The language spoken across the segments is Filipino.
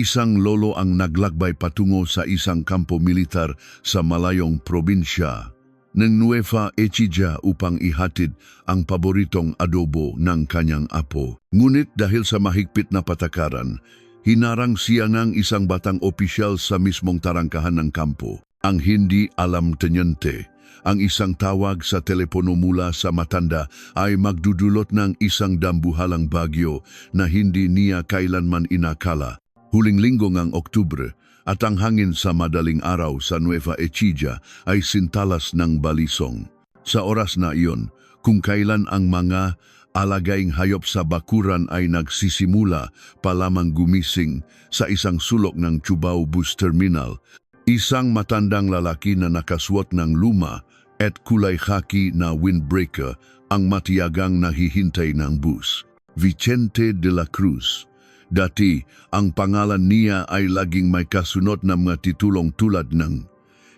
Isang lolo ang naglakbay patungo sa isang kampo militar sa malayong probinsya ng Nueva Ecija upang ihatid ang paboritong adobo ng kanyang apo. Ngunit dahil sa mahigpit na patakaran, hinarang siya ng isang batang opisyal sa mismong tarangkahan ng kampo. Ang hindi alam tenyente, ang isang tawag sa telepono mula sa matanda ay magdudulot ng isang dambuhalang bagyo na hindi niya kailanman inakala. Huling linggo ng Oktubre at ang hangin sa madaling araw sa Nueva Ecija ay sintalas ng balisong. Sa oras na iyon, kung kailan ang mga alagaing hayop sa bakuran ay nagsisimula pa lamang gumising sa isang sulok ng Cubao Bus Terminal, isang matandang lalaki na nakasuot ng luma at kulay khaki na windbreaker ang matiyagang nahihintay ng bus. Vicente de la Cruz. Dati, ang pangalan niya ay laging may kasunod na mga titulong tulad ng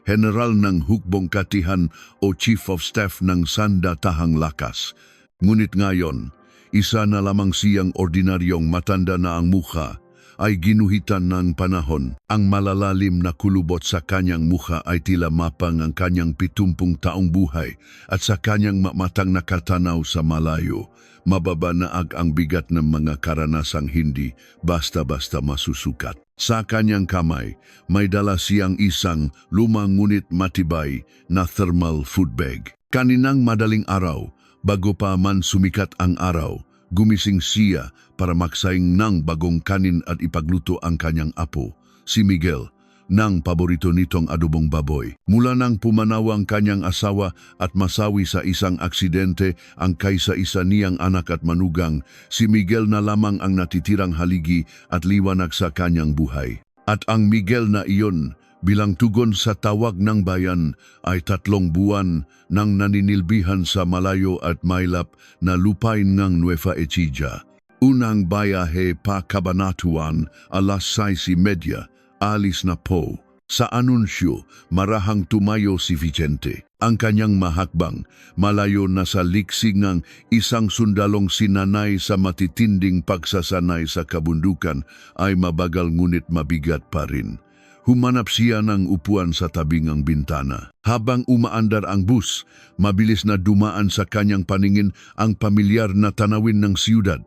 General ng Hukbong Katihan o Chief of Staff ng Sandatahang Lakas. Ngunit ngayon, isa na lamang siyang ordinaryong matanda na ang mukha ay ginuhitan ng panahon. Ang malalalim na kulubot sa kanyang mukha ay tila mapang ang kanyang 70 taong buhay at sa kanyang matang nakatanaw sa malayo. Mababanaag ang bigat ng mga karanasang hindi basta-basta masusukat. Sa kanyang kamay, may dala siyang isang lumang ngunit matibay na thermal food bag. Kaninang madaling araw, bago pa man sumikat ang araw, gumising siya para magsaing ng bagong kanin at ipagluto ang kanyang apo, si Miguel, ng paborito nitong adobong baboy. Mula nang pumanaw ang kanyang asawa at masawi sa isang aksidente ang kaysa-isa niyang anak at manugang, si Miguel na lamang ang natitirang haligi at liwanag sa kanyang buhay. At ang Miguel na iyon, bilang tugon sa tawag ng bayan, ay 3 buwan nang naninilbihan sa malayo at mailap na lupain ng Nueva Ecija. Unang bayahe pa Cabanatuan, alas 6:30, alis na po. Sa anunsyo, marahang tumayo si Vicente. Ang kanyang mahakbang, malayo na sa liksik ng isang sundalong sinanay sa matitinding pagsasanay sa kabundukan, ay mabagal ngunit mabigat pa rin. Humanap siya ng upuan sa tabing ng bintana. Habang umaandar ang bus, mabilis na dumaan sa kanyang paningin ang pamilyar na tanawin ng siyudad,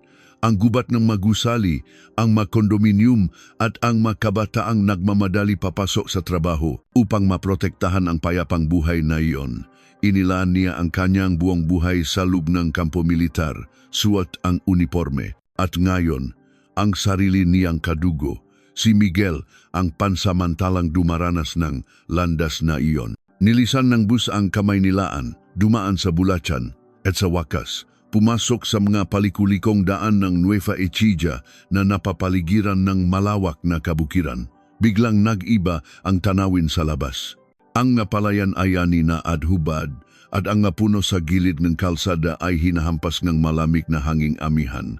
ang gubat ng magusali, ang makondominium at ang makabataang nagmamadali papasok sa trabaho upang maprotektahan ang payapang buhay na iyon. Inilaan niya ang kanyang buong buhay sa loob ng kampo militar, suot ang uniforme. At ngayon, ang sarili niyang kadugo, si Miguel, ang pansamantalang dumaranas ng landas na iyon. Nilisan ng bus ang Kamaynilaan, dumaan sa Bulacan, at sa wakas, pumasok sa mga palikulikong daan ng Nueva Ecija na napapaligiran ng malawak na kabukiran. Biglang nag-iba ang tanawin sa labas. Ang napalayan ay ani na adhubad at ang napuno sa gilid ng kalsada ay hinahampas ng malamig na hanging amihan.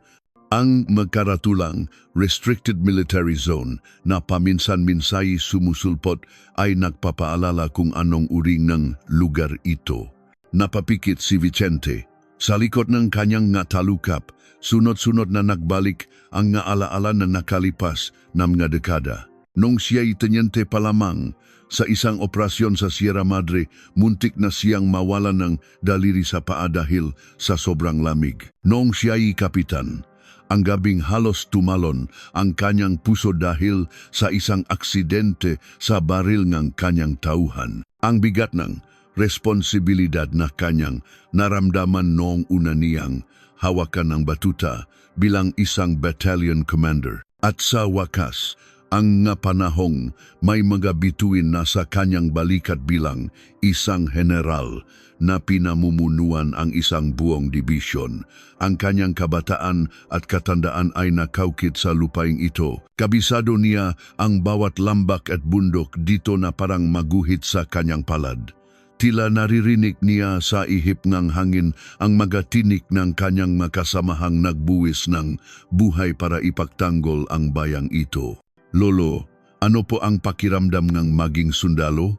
Ang magkaratulang Restricted Military Zone na paminsan-minsay sumusulpot ay nagpapaalala kung anong uring ng lugar ito. Napapikit si Vicente. Sa likod ng kanyang nga talukap, sunod-sunod na nagbalik ang nga alaala na nakalipas na mga dekada. Nung siya'y tenyente pa lamang sa isang operasyon sa Sierra Madre, muntik na siyang mawalan ng daliri sa paa dahil sa sobrang lamig. Nung siya'y kapitan, ang gabing halos tumalon ang kanyang puso dahil sa isang aksidente sa baril ng kanyang tauhan. Ang bigat ng responsibilidad na kanyang naramdaman noong una niyang hawakan ng batuta bilang isang battalion commander. At sa wakas, ang nga panahong may mga bituin na sa kanyang balikat bilang isang general na pinamumunuan ang isang buong dibisyon. Ang kanyang kabataan at katandaan ay nakaukit sa lupaing ito. Kabisado niya ang bawat lambak at bundok dito na parang maguhit sa kanyang palad. Tila naririnig niya sa ihip ng hangin ang magatinik ng kanyang makasamahang nagbuwis ng buhay para ipagtanggol ang bayang ito. Lolo, ano po ang pakiramdam ng maging sundalo?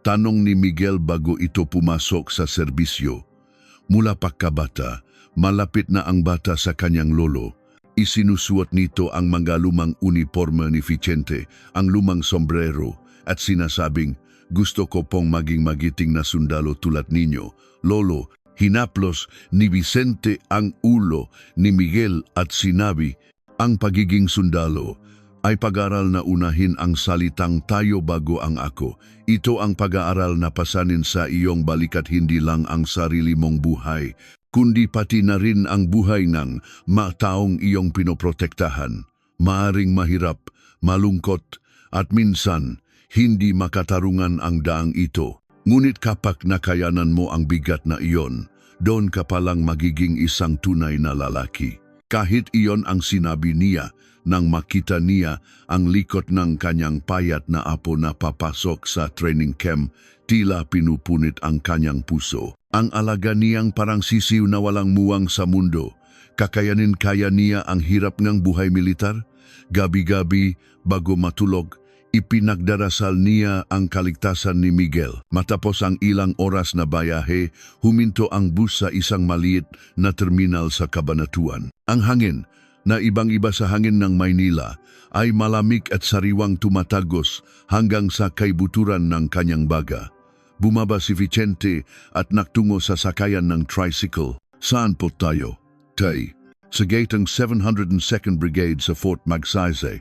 Tanong ni Miguel bago ito pumasok sa serbisyo. Mula pagkabata, malapit na ang bata sa kanyang lolo. Isinusuot nito ang mga lumang uniforme ni Vicente, ang lumang sombrero, at sinasabing, "Gusto ko pong maging magiting na sundalo tulad ninyo, Lolo." Hinaplos ni Vicente ang ulo ni Miguel at sinabi, "Ang pagiging sundalo ay pag-aral na unahin ang salitang tayo bago ang ako. Ito ang pag-aaral na pasanin sa iyong balikat hindi lang ang sarili mong buhay, kundi pati na rin ang buhay ng mataong iyong pinoprotektahan. Maaring mahirap, malungkot, at minsan hindi makatarungan ang daang ito. Ngunit kapag nakayanan mo ang bigat na iyon, doon ka palang magiging isang tunay na lalaki." Kahit iyon ang sinabi niya nang makita niya ang likod ng kanyang payat na apo na papasok sa training camp, tila pinupunit ang kanyang puso. Ang alaga niyang parang sisiw na walang muwang sa mundo. Kakayanin kaya niya ang hirap ng buhay militar? Gabi-gabi, bago matulog, ipinagdarasal niya ang kaligtasan ni Miguel. Matapos ang ilang oras na bayahe, huminto ang bus sa isang maliit na terminal sa Cabanatuan. Ang hangin, na ibang-iba sa hangin ng Maynila, ay malamig at sariwang tumatagos hanggang sa kaibuturan ng kanyang baga. Bumaba si Vicente at naktungo sa sakayan ng tricycle. "Saan po tayo, Tay?" "Sa gate ng 702nd Brigade sa Fort Magsaysay,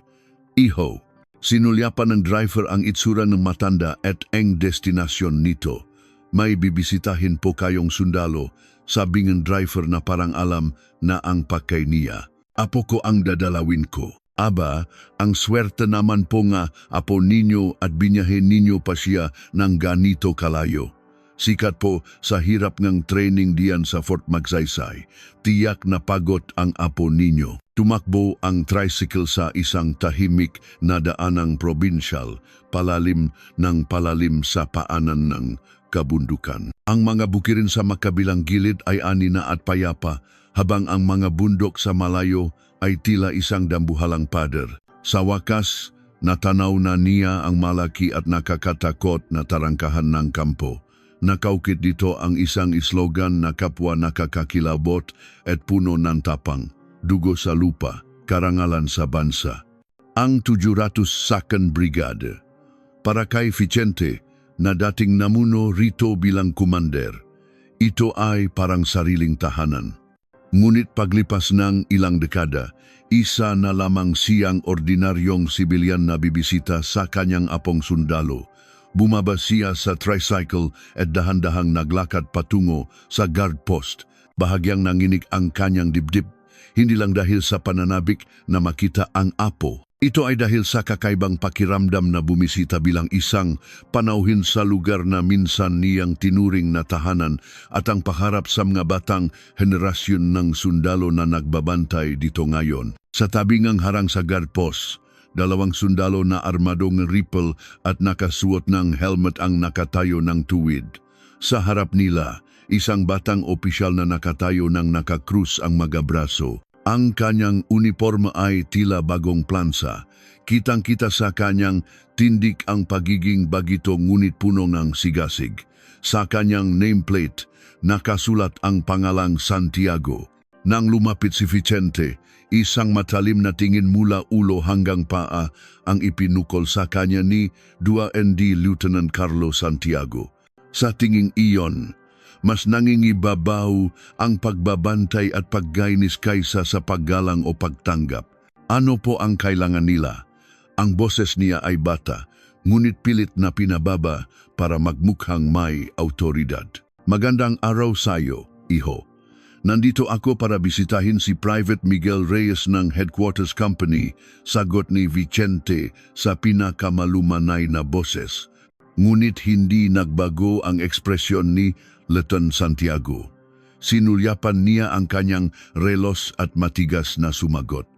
Iho." Sinulyapan ng driver ang itsura ng matanda at ang destinasyon nito. "May bibisitahin po kayong sundalo," sabi ng driver na parang alam na ang pakay niya. "Apo ko ang dadalawin ko." "Aba, ang swerte naman po nga apo ninyo at binyahin ninyo pa siya ng ganito kalayo. Sikat po sa hirap ng training diyan sa Fort Magsaysay. Tiyak na pagod ang apo ninyo." Tumakbo ang tricycle sa isang tahimik na daanang probinsyal, palalim ng palalim sa paanan ng kabundukan. Ang mga bukirin sa makabilang gilid ay anina at payapa, habang ang mga bundok sa malayo ay tila isang dambuhalang pader. Sa wakas, natanaw na niya ang malaki at nakakatakot na tarangkahan ng kampo. Nakaukit dito ang isang slogan na kapwa nakakakilabot at puno ng tapang. "Dugo sa lupa, karangalan sa bansa." Ang 702nd Brigade. Para kay Vicente, na dating namuno rito bilang kumander, ito ay parang sariling tahanan. Ngunit paglipas ng ilang dekada, isa na lamang siyang ordinaryong sibilyan na bibisita sa kanyang apong sundalo. Bumaba siya sa tricycle at dahan-dahang naglakad patungo sa guard post. Bahagyang nanginig ang kanyang dibdib, hindi lang dahil sa pananabik na makita ang apo. Ito ay dahil sa kakaibang pakiramdam na bumisita bilang isang panauhin sa lugar na minsan niyang tinuring na tahanan at ang paharap sa mga batang henerasyon ng sundalo na nagbabantay dito ngayon. Sa tabi ng harang sa guard post, dalawang sundalo na armadong rifle at nakasuot ng helmet ang nakatayo ng tuwid. Sa harap nila, isang batang opisyal na nakatayo ng nakakrus ang mga braso. Ang kanyang uniforme ay tila bagong plansa. Kitang-kita sa kanyang tindig ang pagiging bagito ngunit puno ng sigasig. Sa kanyang nameplate, nakasulat ang pangalang Santiago. Nang lumapit si Vicente, isang matalim na tingin mula ulo hanggang paa ang ipinukol sa kanya ni 2nd Lieutenant Carlos Santiago. Sa tinging iyon, mas nangingibabaw ang pagbabantay at paggainis kaysa sa paggalang o pagtanggap. Ano po ang kailangan nila? Ang boses niya ay bata, ngunit pilit na pinababa para magmukhang may autoridad. "Magandang araw sayo, iho. Nandito ako para bisitahin si Private Miguel Reyes ng Headquarters Company," sagot ni Vicente sa pinakamalumanay na boses. Ngunit hindi nagbago ang ekspresyon ni Lieutenant Santiago. Sinulyapan niya ang kanyang relos at matigas na sumagot.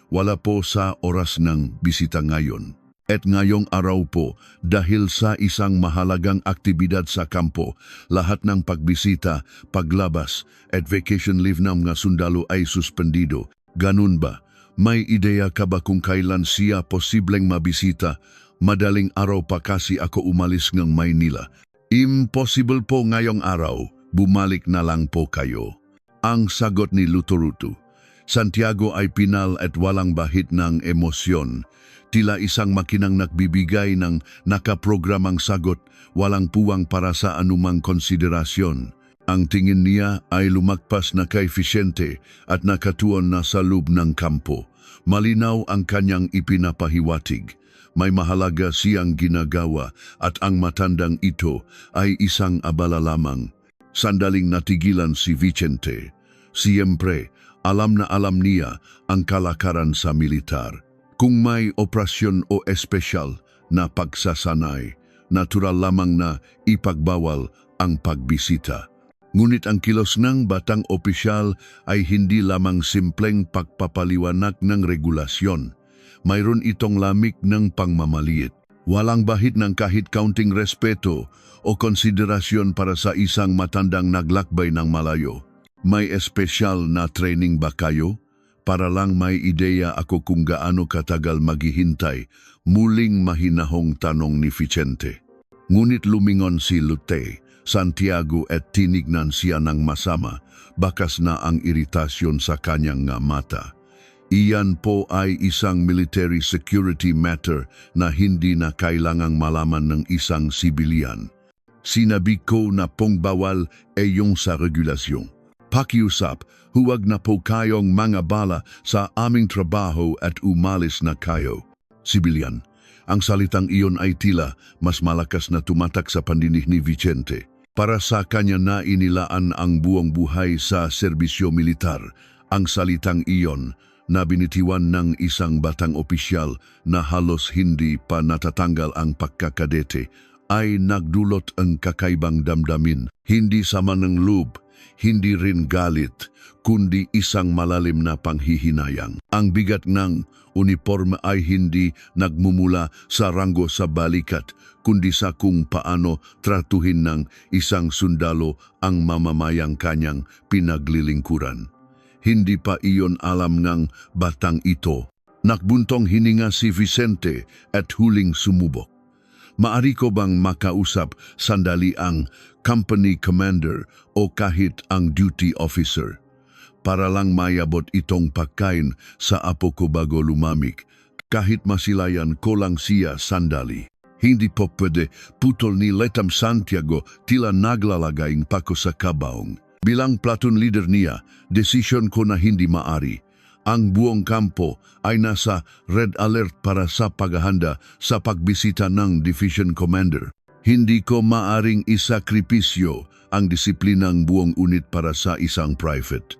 "Wala po sa oras ng bisita ngayon. At ngayong araw po, dahil sa isang mahalagang aktibidad sa kampo, lahat ng pagbisita, paglabas at vacation leave ng mga sundalo ay suspendido. Ganun ba? May ideya ka ba kung kailan siya posibleng mabisita? Madaling araw pa kasi ako umalis ng Maynila." "Impossible po ngayong araw, bumalik na lang po kayo," ang sagot ni Lutorutu. Santiago ay pinal at walang bahid ng emosyon. Tila isang makinang nagbibigay ng nakaprogramang sagot, walang puwang para sa anumang konsiderasyon. Ang tingin niya ay lumagpas na kay Vicente at nakatuon na sa loob ng kampo. Malinaw ang kanyang ipinapahiwatig. May mahalaga siyang ginagawa at ang matandang ito ay isang abala lamang. Sandaling natigilan si Vicente. Siyempre, alam na alam niya ang kalakaran sa militar. Kung may operasyon o espesyal na pagsasanay, natural lamang na ipagbawal ang pagbisita. Ngunit ang kilos ng batang opisyal ay hindi lamang simpleng pagpapaliwanag ng regulasyon. Mayroon itong lamig ng pangmamaliit. Walang bahid ng kahit kaunting respeto o konsiderasyon para sa isang matandang naglakbay ng malayo. May espesyal na training ba kayo? Para lang may ideya ako kung gaano katagal maghihintay, muling mahinahong tanong ni Vicente. Ngunit lumingon si Lute, Santiago at tinignan siya ng masama, bakas na ang iritasyon sa kanyang mata. Iyan po ay isang military security matter na hindi na kailangang malaman ng isang sibilyan. Sinabi ko na pong bawal ay yung sa regulasyon. Pakiusap, huwag na po kayong mga bala sa aming trabaho at umalis na kayo. Sibilyan, ang salitang iyon ay tila mas malakas na tumatak sa pandinig ni Vicente. Para sa kanya na inilaan ang buong buhay sa serbisyo militar, ang salitang iyon na binitiwan ng isang batang opisyal na halos hindi pa natatanggal ang pagkakadete ay nagdulot ang kakaibang damdamin, hindi sama ng loob, hindi rin galit, kundi isang malalim na panghihinayang. Ang bigat ng uniforme ay hindi nagmumula sa ranggo sa balikat, kundi sa kung paano tratuhin ng isang sundalo ang mamamayang kanyang pinaglilingkuran. Hindi pa iyon alam ng batang ito. Nakbuntong hininga si Vicente at huling sumubok. Maari ko bang makausap sandali ang company commander o kahit ang duty officer? Para lang mayabot itong pagkain sa apo ko bago lumamig, kahit masilayan ko lang siya sandali. Hindi po pwede, putol ni Letam Santiago tila naglalagayng pako sa kabaong. Bilang platoon leader niya, desisyon ko na hindi maari. Ang buong kampo ay nasa red alert para sa paghahanda sa pagbisita ng division commander. Hindi ko maaring isakripisyo ang disiplinang buong unit para sa isang private.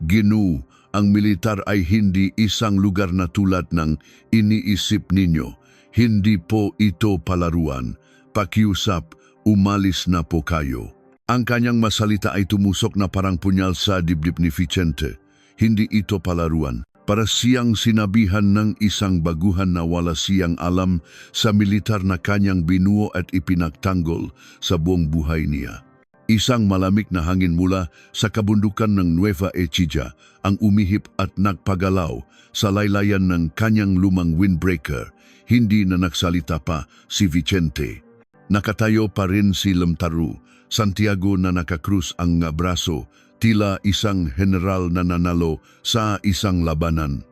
Ginu, ang militar ay hindi isang lugar na tulad ng iniisip ninyo. Hindi po ito palaruan. Pakiusap, umalis na po kayo. Ang kanyang masalita ay tumusok na parang punyal sa dibdib ni Vicente. Hindi ito palaruan. Para siyang sinabihan ng isang baguhan na wala siyang alam sa militar na kanyang binuo at ipinagtanggol sa buong buhay niya. Isang malamig na hangin mula sa kabundukan ng Nueva Ecija ang umihip at nagpagalaw sa laylayan ng kanyang lumang windbreaker. Hindi na nagsalita pa si Vicente. Nakatayo pa rin si Lemtaru, Santiago na nakakrus ang braso, tila isang general na nanalo sa isang labanan.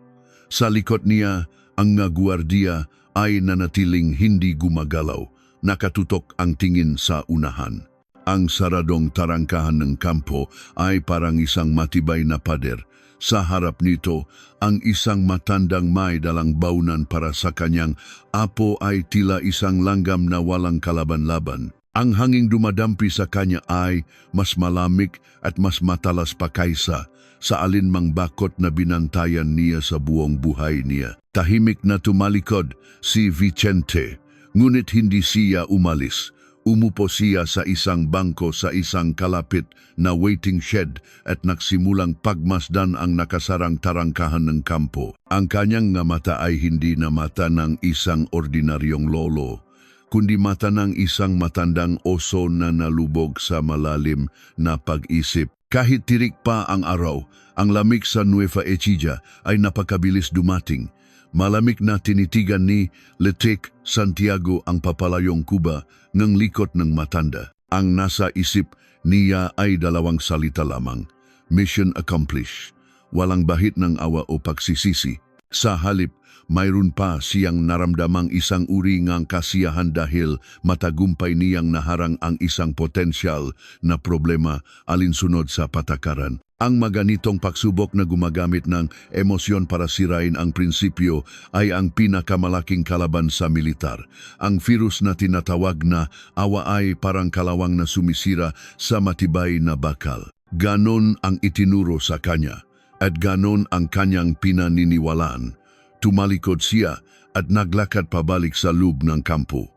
Sa likod niya, ang gwardiya ay nanatiling hindi gumagalaw, nakatutok ang tingin sa unahan. Ang saradong tarangkahan ng kampo ay parang isang matibay na pader. Sa harap nito, ang isang matandang may dalang baunan para sa kanyang apo ay tila isang langgam na walang kalaban-laban. Ang hanging dumadampi sa kanya ay mas malamig at mas matalas pa kaysa sa alinmang bakot na binantayan niya sa buong buhay niya. Tahimik na tumalikod si Vicente, ngunit hindi siya umalis. Umupo siya sa isang bangko sa isang kalapit na waiting shed at nagsimulang pagmasdan ang nakasarang tarangkahan ng kampo. Ang kanyang mata ay hindi na mata ng isang ordinaryong lolo, kundi mata ng isang matandang oso na nalubog sa malalim na pag-isip. Kahit tirik pa ang araw, ang lamig sa Nueva Ecija ay napakabilis dumating. Malamig na tinitigan ni Letek Santiago ang papalayong kuba ng likod ng matanda. Ang nasa isip niya ay dalawang salita lamang. Mission accomplished. walang bahid ng awa o pagsisisi. Sa halip, mayroon pa siyang naramdamang isang uri ngang kasiyahan dahil matagumpay niyang naharang ang isang potensyal na problema alinsunod sa patakaran. Ang maganitong pagsubok na gumagamit ng emosyon para sirain ang prinsipyo ay ang pinakamalaking kalaban sa militar. Ang virus na tinatawag na awa ay parang kalawang na sumisira sa matibay na bakal. Ganon ang itinuro sa kanya at ganon ang kanyang pinaniniwalaan. Tumalikod siya at naglakad pabalik sa loob ng kampo.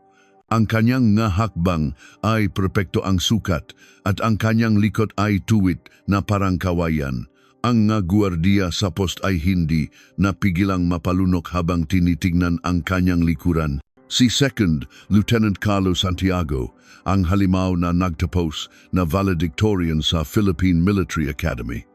Ang kanyang nga hakbang ay perpekto ang sukat at ang kanyang likod ay tuwid na parang kawayan. Ang nga guardiya sa post ay hindi napigilang mapalunok habang tinitignan ang kanyang likuran. Si Second Lieutenant Carlos Santiago, ang halimaw na nagtapos na valedictorian sa Philippine Military Academy.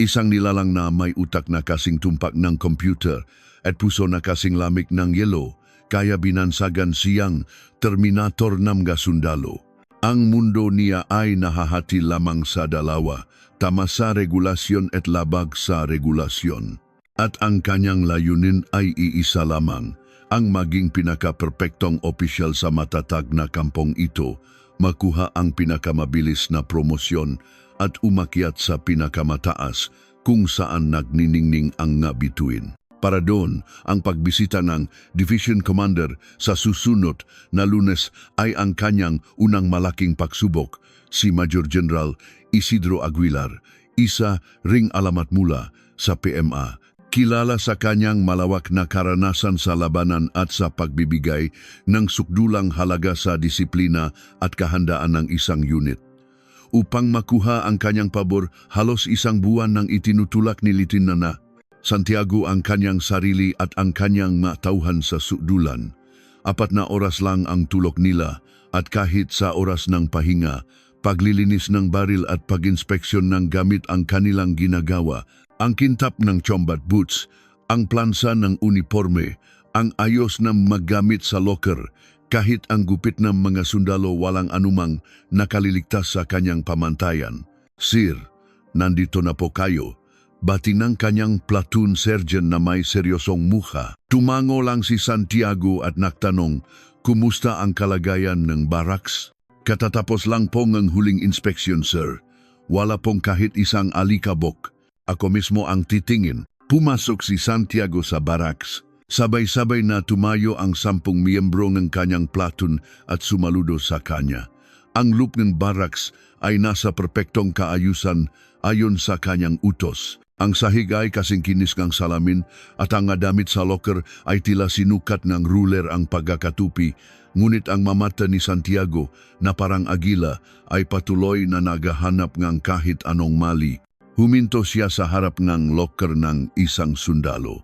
Isang nilalang na may utak na kasing tumpak ng computer at puso na kasing lamig ng yelo, kaya binansagan siyang Terminator ng sundalo. Ang mundo niya ay nahahati lamang sa dalawa, tama sa regulasyon at labag sa regulasyon. At ang kanyang layunin ay iisa lamang, ang maging pinaka-perpektong opisyal sa matatag na kampong ito, makuha ang pinakamabilis na promosyon at umakyat sa pinakamataas kung saan nagniningning ang nga bituin. Para doon, ang pagbisita ng Division Commander sa susunod na Lunes ay ang kanyang unang malaking pagsubok, si Major General Isidro Aguilar, isa ring alamat mula sa PMA. Kilala sa kanyang malawak na karanasan sa labanan at sa pagbibigay ng sukdulang halaga sa disiplina at kahandaan ng isang unit. Upang makuha ang kanyang pabor, halos isang buwan nang itinutulak ni Lieutenant Santiago ang kanyang sarili at ang kanyang matauhan sa sukdulan. 4 na oras lang ang tulok nila at kahit sa oras ng pahinga, paglilinis ng baril at pag-inspeksyon ng gamit ang kanilang ginagawa, ang kintap ng combat boots, ang plansa ng uniforme, ang ayos na maggamit sa locker, kahit ang gupit ng mga sundalo walang anumang nakaliligtas sa kanyang pamantayan. Sir, nandito na po kayo. Bati ng kanyang platoon sergeant na may seryosong mukha. Tumango lang si Santiago at nagtanong, kumusta ang kalagayan ng barracks? Katatapos lang po ng huling inspeksyon, sir. Wala pong kahit isang alikabok. Ako mismo ang titingin. Pumasok si Santiago sa barracks. Sabay-sabay na tumayo ang 10 miyembro ng kanyang platoon at sumaludo sa kanya. Ang loop ng barracks ay nasa perpektong kaayusan ayon sa kanyang utos. Ang sahig ay kasing kinis ng salamin at ang damit sa locker ay tila sinukat ng ruler ang pagkakatupi, ngunit ang mamata ni Santiago na parang agila ay patuloy na naghahanap ng kahit anong mali. Huminto siya sa harap ng locker ng isang sundalo,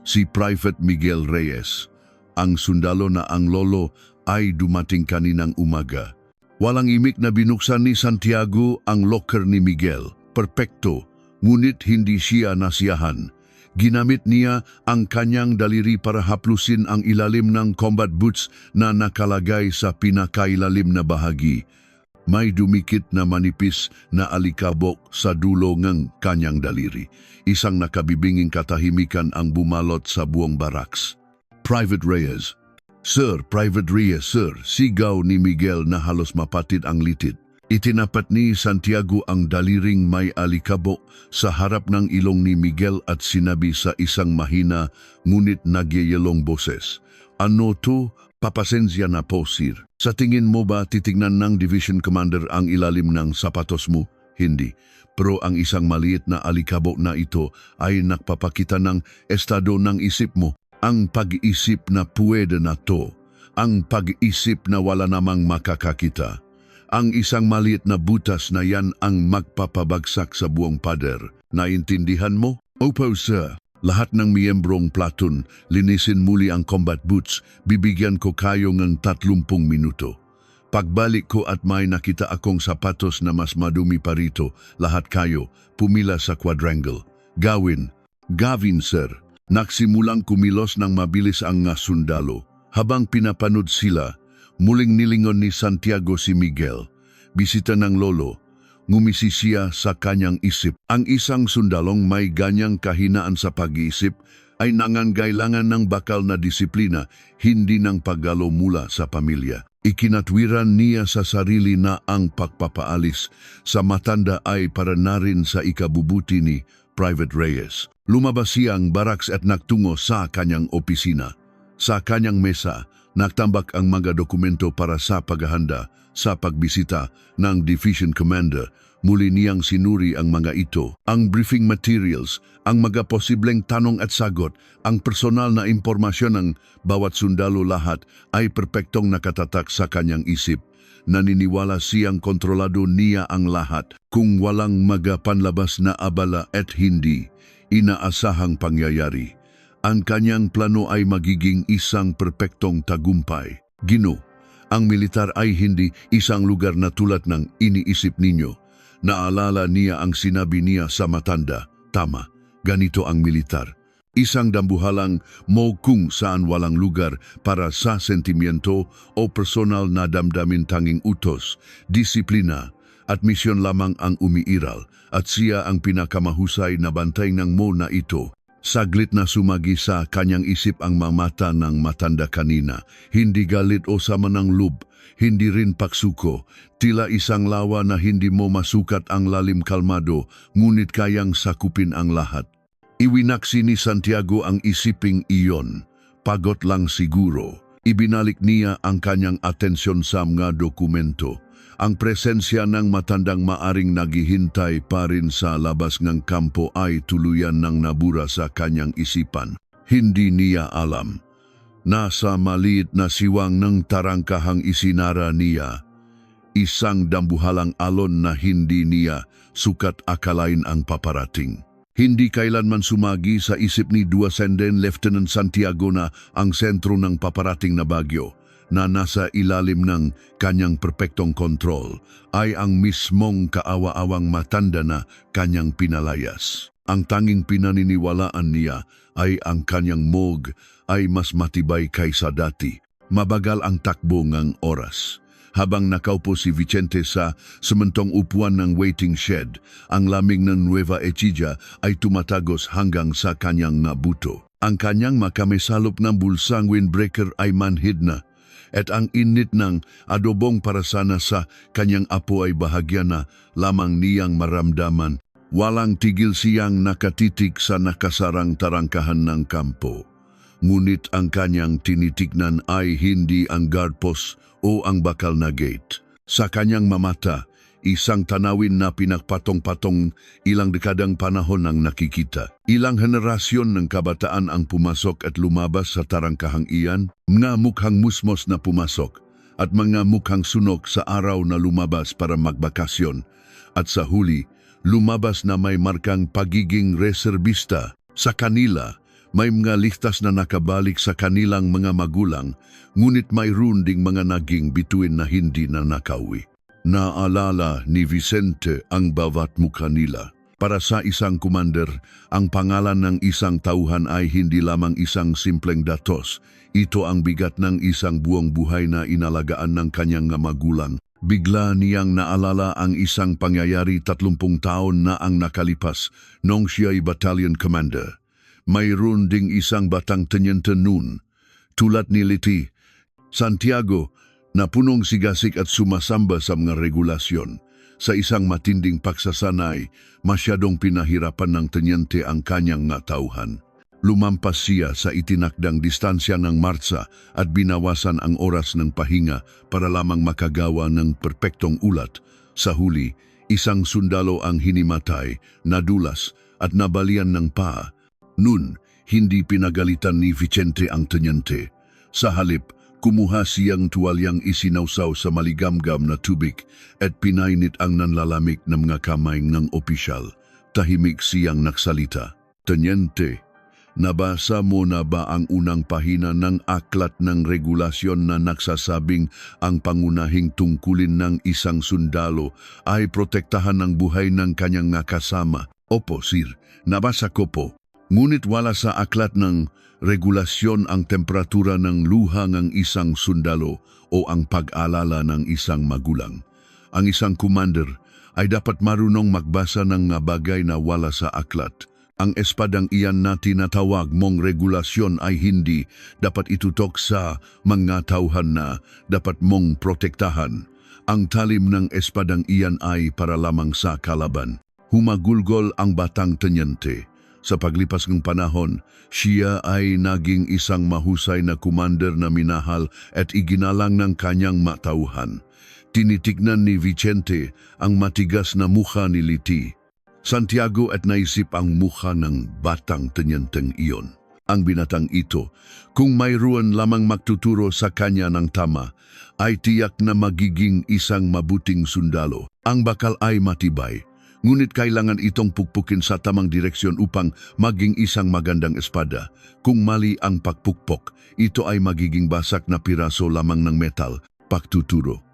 si Private Miguel Reyes. Ang sundalo na ang lolo ay dumating kaninang umaga. Walang imik na binuksan ni Santiago ang locker ni Miguel. Perpekto. Ngunit hindi siya nasiyahan. Ginamit niya ang kanyang daliri para haplusin ang ilalim ng combat boots na nakalagay sa pinakailalim na bahagi. May dumikit na manipis na alikabok sa dulo ng kanyang daliri. Isang nakabibinging katahimikan ang bumalot sa buong barracks. Private Reyes. Sir, Private Reyes, sir, sigaw ni Miguel na halos mapatid ang litid. Itinapat ni Santiago ang daliring may alikabok sa harap ng ilong ni Miguel at sinabi sa isang mahina ngunit nagyayelong boses, "Ano to? Papasensya na po, sir. Sa tingin mo ba titignan ng Division Commander ang ilalim ng sapatos mo? Hindi. Pero ang isang maliit na alikabok na ito ay nagpapakita ng estado ng isip mo. Ang pag-iisip na pwede na to. Ang pag-iisip na wala namang makakakita. Ang isang maliit na butas na yan ang magpapabagsak sa buong pader. Naintindihan mo?" "Opo, sir." Lahat ng miyembrong platoon, linisin muli ang combat boots. Bibigyan ko kayo ng 30 minuto. Pagbalik ko at may nakita akong sapatos na mas madumi pa rito, lahat kayo pumila sa quadrangle. Gavin, sir." Nagsimulang kumilos ng mabilis ang nga sundalo. Habang pinapanood sila, muling nilingon ni Santiago si Miguel. Bisita ng lolo. ngumisi siya sa kanyang isip. Ang isang sundalong may ganyang kahinaan sa pag-iisip ay nangangailangan ng bakal na disiplina, hindi ng paggalo mula sa pamilya. Ikinatwiran niya sa sarili na ang pagpapaalis sa matanda ay para na rin sa ikabubuti ni Private Reyes. Lumabas siyang baraks at nagtungo sa kanyang opisina. Sa kanyang mesa, nagtambak ang mga dokumento para sa paghahanda sa pagbisita ng Division Commander. Muli niyang sinuri ang mga ito, ang briefing materials, ang mga posibleng tanong at sagot, ang personal na impormasyon ng bawat sundalo, lahat ay perpektong nakatatak sa kanyang isip. Naniniwala siyang kontrolado niya ang lahat kung walang magapanlabas na abala at hindi inaasahang pangyayari. Ang kanyang plano ay magiging isang perpektong tagumpay. Gino, ang militar ay hindi isang lugar na tulad ng iniisip ninyo. Naalala niya ang sinabi niya sa matanda, tama, ganito ang militar. Isang dambuhalang mo kung saan walang lugar para sa sentimiento o personal na damdamin, tanging utos, disiplina at misyon lamang ang umiiral at siya ang pinakamahusay na bantay ng mo na ito. Saglit na sumagi sa kanyang isip ang mga mata ng matanda kanina, hindi galit o sama ng loob, hindi rin paksuko, tila isang lawa na hindi mo masukat ang lalim, kalmado, ngunit kayang sakupin ang lahat. Iwinaksi ni Santiago ang isiping iyon, pagod lang siguro. Ibinalik niya ang kanyang atensyon sa mga dokumento. Ang presensya ng matandang maaring naghihintay pa rin sa labas ng kampo ay tuluyan ng nabura sa kanyang isipan. Hindi niya alam. Nasa maliit na siwang ng tarangkahang isinara niya, isang dambuhalang alon na hindi niya sukat akalain ang paparating. Hindi kailanman sumagi sa isip ni Duasenden Lieutenant Santiago na ang sentro ng paparating na bagyo na nasa ilalim ng kanyang perpektong kontrol ay ang mismong kaawa-awang matanda na kanyang pinalayas. Ang tanging pinaniniwalaan niya ay ang kanyang mog ay mas matibay kaysa dati. Mabagal ang takbo ng oras. Habang nakaupo si Vicente sa sementong upuan ng waiting shed, ang lamig ng Nueva Ecija ay tumatagos hanggang sa kanyang nabuto. Ang kanyang makamisalop ng bulsang windbreaker ay manhid na, at ang init ng adobong para sana sa kanyang apo ay bahagya na lamang niyang maramdaman. Walang tigil siyang nakatitig sa nakasarang tarangkahan ng kampo. Ngunit ang kanyang tinitignan ay hindi ang guard post o ang bakal na gate. Sa kanyang mamata, isang tanawin na pinagpatong-patong ilang dekadang panahon ang nakikita. Ilang henerasyon ng kabataan ang pumasok at lumabas sa tarangkahang iyan, mga mukhang musmos na pumasok at mga mukhang sunok sa araw na lumabas para magbakasyon. At sa huli, lumabas na may markang pagiging reserbista. Sa kanila, may mga ligtas na nakabalik sa kanilang mga magulang, ngunit mayroon ding mga naging bituin na hindi na nakauwi. Naalala ni Vicente ang bawat mukha nila. Para sa isang commander, ang pangalan ng isang tauhan ay hindi lamang isang simpleng datos. Ito ang bigat ng isang buong buhay na inalagaan ng kanyang magulang. Bigla niyang naalala ang isang pangyayari 30 taon na ang nakalipas nung siya'y battalion commander. Mayroon ding isang batang teniente noon, tulad ni Liti Santiago, na punong sigasik at sumasamba sa mga regulasyon. Sa isang matinding pagsasanay, masyadong pinahirapan ng teniente ang kanyang natauhan. Lumampas siya sa itinakdang distansya ng martsa at binawasan ang oras ng pahinga para lamang makagawa ng perpektong ulat. Sa huli, isang sundalo ang hinimatay, nadulas at nabalian ng paa. Noon, hindi pinagalitan ni Vicente ang teniente. Sa halip, kumuha siyang tuwalyang isinawsaw sa maligamgam na tubig at pinainit ang nanlalamig na mga kamay ng opisyal. Tahimik siyang nagsalita. Teniente, nabasa mo na ba ang unang pahina ng aklat ng regulasyon na nagsasabing ang pangunahing tungkulin ng isang sundalo ay protektahan ng buhay ng kanyang kasama? Opo, sir, nabasa ko po. Ngunit wala sa aklat ng regulasyon ang temperatura ng luha ng isang sundalo o ang pag-alala ng isang magulang. Ang isang commander ay dapat marunong magbasa ng mga bagay na wala sa aklat. Ang espadang iyan na tinatawag mong regulasyon ay hindi dapat itutok sa mga tauhan na dapat mong protektahan. Ang talim ng espadang iyan ay para lamang sa kalaban. Humagulgol ang batang tenyente. Sa paglipas ng panahon, siya ay naging isang mahusay na commander na minahal at iginalang ng kanyang matauhan. Tinitignan ni Vicente ang matigas na mukha ni Liti. Santiago at naisip ang mukha ng batang tenyenteng iyon. Ang binatang ito, kung mayroon lamang magtuturo sa kanya ng tama, ay tiyak na magiging isang mabuting sundalo. Ang bakal ay matibay, ngunit kailangan itong pukpukin sa tamang direksyon upang maging isang magandang espada. Kung mali ang pagpukpok, ito ay magiging basak na piraso lamang ng metal, pagtuturo.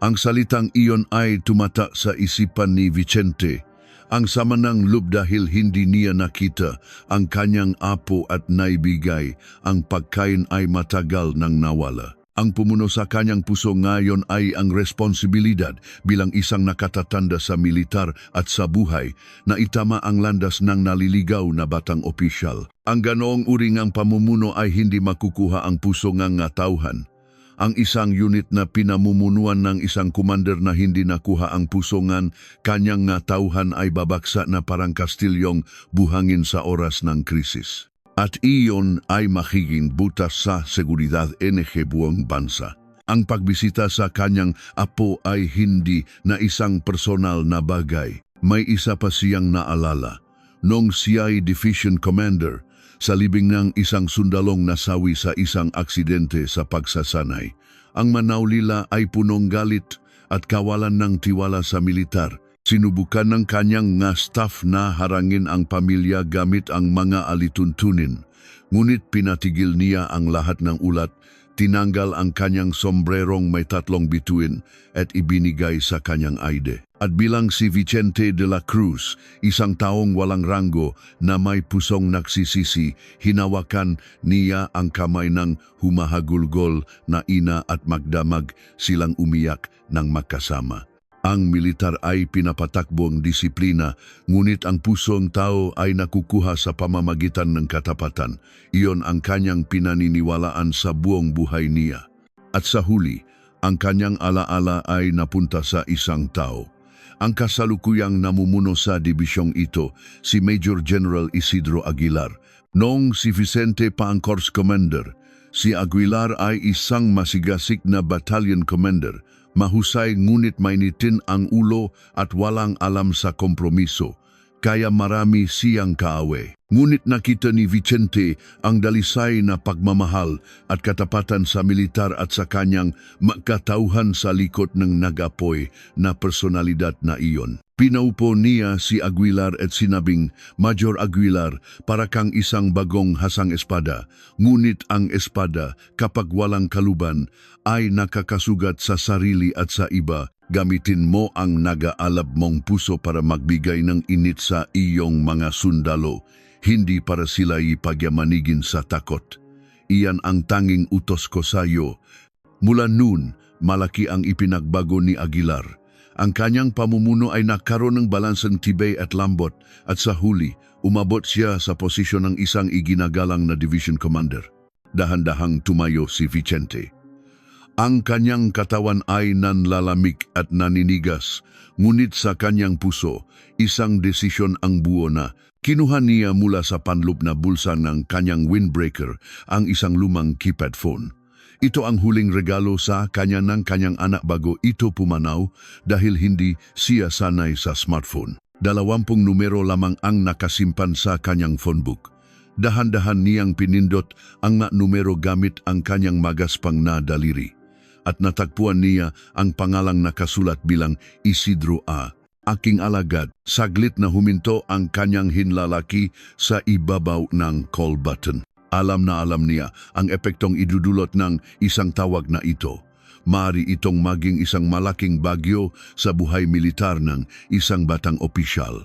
Ang salitang iyon ay tumata sa isipan ni Vicente. Ang sama ng loob dahil hindi niya nakita ang kanyang apo at naibigay, ang pagkain ay matagal nang nawala. Ang pumuno sa kanyang puso ngayon ay ang responsibilidad bilang isang nakatatanda sa militar at sa buhay na itama ang landas ng naliligaw na batang opisyal. Ang ganoong uri ng pamumuno ay hindi makukuha ang puso ng tauhan. Ang isang unit na pinamumunuan ng isang commander na hindi nakuha ang pusongan, kanyang tauhan ay babaksa na parang kastilyong buhangin sa oras ng krisis. At iyon ay makiging butas sa seguridad NG buong bansa. Ang pagbisita sa kanyang apo ay hindi na isang personal na bagay. May isa pa siyang naalala. Nung siya'y division commander, sa libing ng isang sundalong nasawi sa isang aksidente sa pagsasanay, ang manaulila ay punong galit at kawalan ng tiwala sa militar. Sinubukan ng kanyang staff na harangin ang pamilya gamit ang mga alituntunin. Ngunit pinatigil niya ang lahat ng ulat, tinanggal ang kanyang sombrerong may 3 bituin at ibinigay sa kanyang aide. At bilang si Vicente de la Cruz, isang taong walang ranggo na may pusong nagsisisi, hinawakan niya ang kamay ng humahagulgol na ina at magdamag silang umiyak ng magkasama. Ang militar ay pinapatakbong disiplina, ngunit ang pusong tao ay nakukuha sa pamamagitan ng katapatan. Iyon ang kanyang pinaniniwalaan sa buong buhay niya. At sa huli, ang kanyang alaala ay napunta sa isang tao. Ang kasalukuyang namumuno sa dibisyong ito, si Major General Isidro Aguilar. Noong si Vicente pa ang Corps Commander, si Aguilar ay isang masigasig na battalion commander. Mahusay ngunit mainitin ang ulo at walang alam sa kompromiso, kaya marami siyang kaawe. Ngunit nakita ni Vicente ang dalisay na pagmamahal at katapatan sa militar at sa kanyang magkatauhan sa likod ng nag-apoy na personalidad na iyon. Pinaupo niya si Aguilar at sinabing, "Major Aguilar, para kang isang bagong hasang espada, ngunit ang espada kapag walang kaluban ay nakakasugat sa sarili at sa iba. Gamitin mo ang nag-aalab mong puso para magbigay ng init sa iyong mga sundalo, hindi para sila ipagyamanigin sa takot. Iyan ang tanging utos ko sa iyo." Mula noon, malaki ang ipinagbago ni Aguilar. Ang kanyang pamumuno ay nagkaroon ng balanseng tibay at lambot at sa huli, umabot siya sa posisyon ng isang iginagalang na division commander. Dahan-dahang tumayo si Vicente. Ang kanyang katawan ay nanlalamig at naninigas, ngunit sa kanyang puso, isang desisyon ang buo na. Kinuha niya mula sa panloob na bulsa ng kanyang windbreaker ang isang lumang keypad phone. Ito ang huling regalo sa kanya ng kanyang anak bago ito pumanaw dahil hindi siya sanay sa smartphone. 20 numero lamang ang nakasimpan sa kanyang phonebook. Dahan-dahan niyang pinindot ang numero gamit ang kanyang magaspang na daliri. At natagpuan niya ang pangalang nakasulat bilang Isidro A. Aking alagad. Saglit na huminto ang kanyang hinlalaki sa ibabaw ng call button. Alam na alam niya ang epektong idudulot ng isang tawag na ito. Maaari itong maging isang malaking bagyo sa buhay militar ng isang batang opisyal.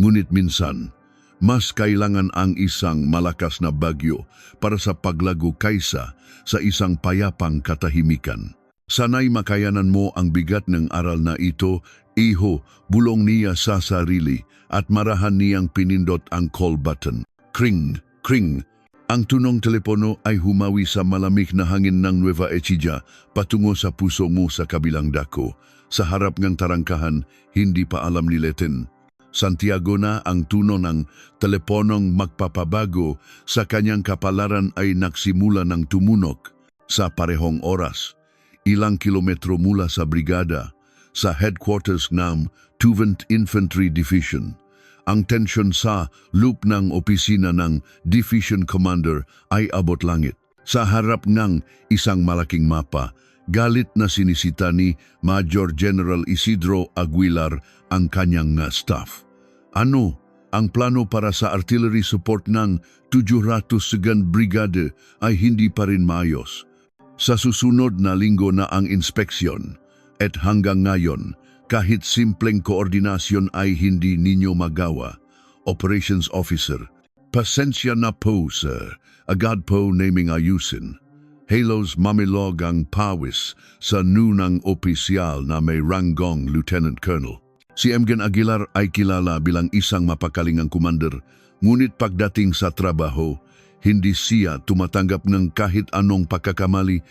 Ngunit minsan, mas kailangan ang isang malakas na bagyo para sa paglago kaysa sa isang payapang katahimikan. Sana'y makayanan mo ang bigat ng aral na ito, Iho, bulong niya sa sarili at marahan niyang pinindot ang call button. Kring, kring. Ang tunong telepono ay humawi sa malamig na hangin ng Nueva Ecija patungo sa puso mo sa kabilang dako. Sa harap ng tarangkahan, hindi pa alam ni Letin. Santiago na ang tuno ng teleponong magpapabago sa kanyang kapalaran ay nagsimula ng tumunok sa parehong oras. Ilang kilometro mula sa brigada, sa headquarters ng 2nd Infantry Division. Ang tensyon sa loop ng opisina ng Division Commander ay abot langit. Sa harap ng isang malaking mapa, galit na sinisita ni Major General Isidro Aguilar ang kanyang staff. Ano ang plano para sa artillery support ng 702nd Brigade ay hindi pa rin maayos. Sa susunod na linggo na ang inspeksyon at hanggang ngayon, kahit simpleng koordinasyon ay hindi ninyo magawa. Operations Officer, pasensya na po sir, agad po naming ayusin. Halos mamilog ang pawis sa nunang opisyal na may ranggong Lieutenant Colonel. Si Emgen Aguilar ay kilala bilang isang mapakalingang commander, ngunit pagdating sa trabaho, hindi siya tumatanggap ng kahit anong pagkakamali,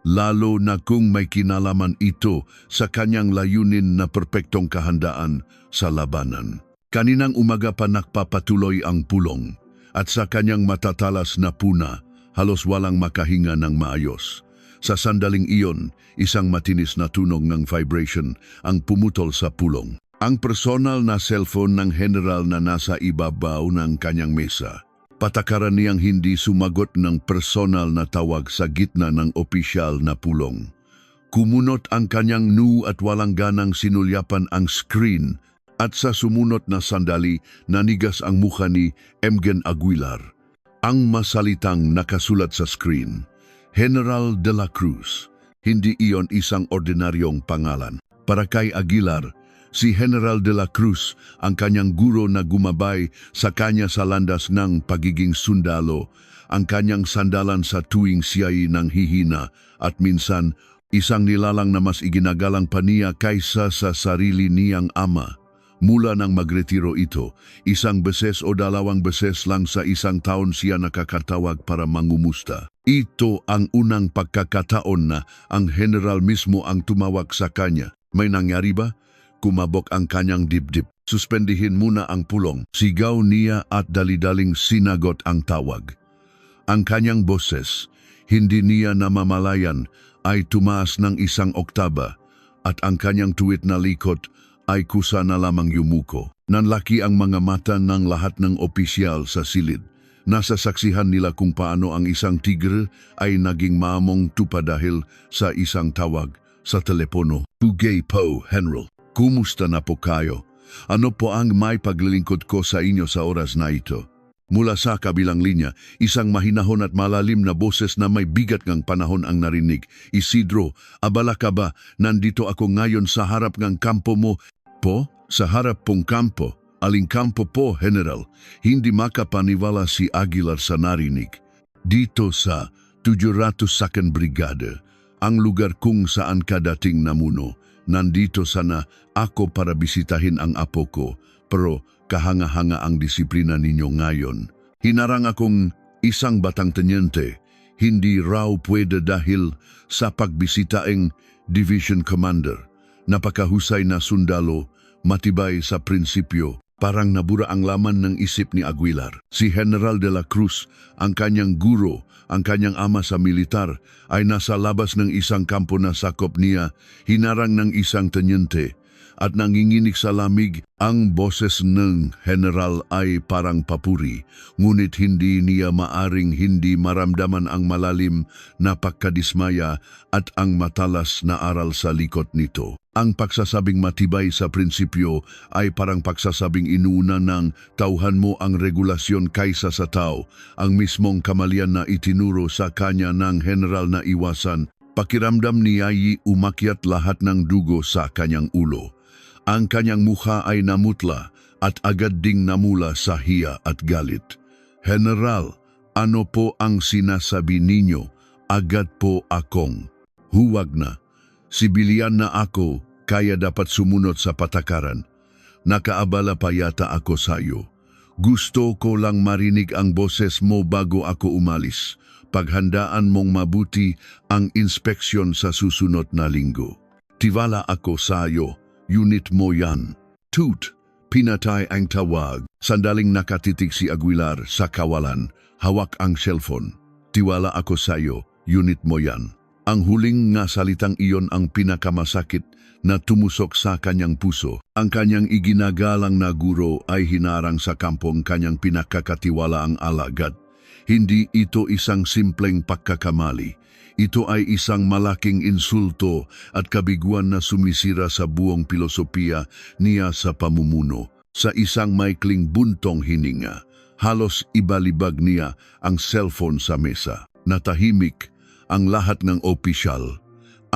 lalo na kung may kinalaman ito sa kanyang layunin na perpektong kahandaan sa labanan. Kaninang umaga pa nakpapatuloy ang pulong at sa kanyang matatalas na puna, halos walang makahinga ng maayos. Sa sandaling iyon, isang matinis na tunog ng vibration ang pumutol sa pulong. Ang personal na cellphone ng general na nasa ibabaw ng kanyang mesa. Patakaran niyang hindi sumagot ng personal na tawag sa gitna ng opisyal na pulong. Kumunot ang kanyang at walang ganang sinulyapan ang screen at sa sumunod na sandali nanigas ang mukha ni Emgen Aguilar. Ang masalitang nakasulat sa screen, General de la Cruz. Hindi iyon isang ordinaryong pangalan. Para kay Aguilar, si General de la Cruz ang kanyang guro na gumabay sa kanya sa landas ng pagiging sundalo, ang kanyang sandalan sa tuwing siya'y nang hihina at minsan isang nilalang na mas iginagalang pa niya kaysa sa sarili niyang ama. Mula nang magretiro ito, isang beses o dalawang beses lang sa isang taon siya nakakatawag para mangumusta. Ito ang unang pagkakataon na ang general mismo ang tumawag sa kanya. May nangyari ba? Kumabok ang kanyang dibdib. Suspendihin muna ang pulong. Sigaw niya at dali-daling sinagot ang tawag. Ang kanyang boses, hindi niya namamalayan, ay tumaas ng isang oktaba at ang kanyang tuwid na likod ay kusa na lamang yumuko. Nanlaki ang mga mata ng lahat ng opisyal sa silid. Nasa saksihan nila kung paano ang isang tigre ay naging maamong tupa dahil sa isang tawag sa telepono. Pugay po, General. Kumusta na po kayo? Ano po ang may paglilingkod ko sa inyo sa oras na ito? Mula sa kabilang linya, isang mahinahon at malalim na boses na may bigat ngang panahon ang narinig. Isidro, abala ka ba? Nandito ako ngayon sa harap ng kampo mo. Po? Sa harap pong kampo? Aling kampo po, General? Hindi makapaniwala si Aguilar sa narinig. Dito sa 702nd Brigade, ang lugar kung saan ka dating namuno. Nandito sana ako para bisitahin ang apo ko, pero kahanga-hanga ang disiplina ninyo ngayon. Hinarang akong isang batang tenyente, hindi raw pwede dahil sa pagbisitaing Division Commander. Napakahusay na sundalo, matibay sa prinsipyo. Parang nabura ang laman ng isip ni Aguilar. Si General de la Cruz, ang kanyang guro, ang kanyang ama sa militar, ay nasa labas ng isang kampo na sakop niya, hinarang ng isang tenyente, at nanginginig sa lamig. Ang boses ng general ay parang papuri, ngunit hindi niya maaring hindi maramdaman ang malalim na pagkadismaya at ang matalas na aral sa likod nito. Ang pagsasabing matibay sa prinsipyo ay parang pagsasabing inuuna ng tauhan mo ang regulasyon kaysa sa tao, ang mismong kamalian na itinuro sa kanya ng general na iwasan. Pakiramdam niya umakyat lahat ng dugo sa kanyang ulo. Ang kanyang mukha ay namutla at agad ding namula sa hiya at galit. General, ano po ang sinasabi ninyo? Agad po akong, huwag na. Sibilyan na ako, kaya dapat sumunod sa patakaran. Nakaabala pa yata ako sa iyo. Gusto ko lang marinig ang boses mo bago ako umalis. Paghandaan mong mabuti ang inspeksyon sa susunod na linggo. Tiwala ako sa iyo, unit mo yan. Toot, pinatay ang tawag. Sandaling nakatitig si Aguilar sa kawalan, hawak ang cellphone. Tiwala ako sa iyo, unit mo yan. Ang huling nga salitang iyon ang pinakamasakit na tumusok sa kanyang puso. Ang kanyang iginagalang na guro ay hinarang sa kampong kanyang pinakakatiwalaang alagad. Hindi ito isang simpleng pagkakamali. Ito ay isang malaking insulto at kabiguan na sumisira sa buong filosofiya niya sa pamumuno. Sa isang maikling buntong hininga, halos ibalibag niya ang cellphone sa mesa. Natahimik ang lahat ng opisyal.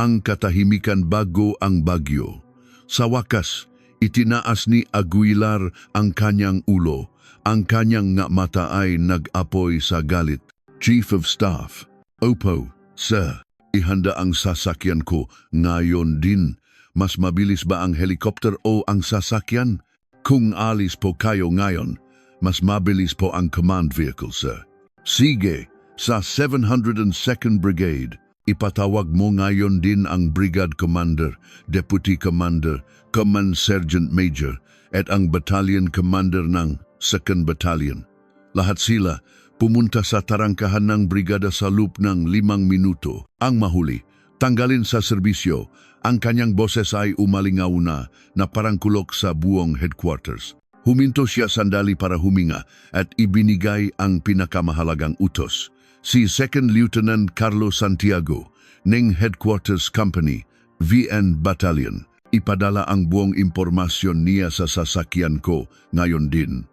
Ang katahimikan bago ang bagyo. Sa wakas, itinaas ni Aguilar ang kanyang ulo. Ang kanyang nga mata ay nag-apoy sa galit. Chief of Staff, Opo, Sir, ihanda ang sasakyan ko ngayon din. Mas mabilis ba ang helicopter o ang sasakyan? Kung alis po kayo ngayon, mas mabilis po ang command vehicle, sir. Sige, sa 702nd Brigade, ipatawag mo ngayon din ang Brigade Commander, Deputy Commander, Command Sergeant Major, at ang Battalion Commander ng 2nd Battalion. Lahat sila pumunta sa tarangkahan ng brigada sa loop ng 5 minuto. Ang mahuli, tanggalin sa serbisyo. Ang kanyang boses ay umalingaw na parang kulok sa buong headquarters. Huminto siya sandali para huminga at ibinigay ang pinakamahalagang utos. Si 2nd Lieutenant Carlos Santiago ng Headquarters Company, VN Battalion. Ipadala ang buong impormasyon niya sa sasakyan ko ngayon din.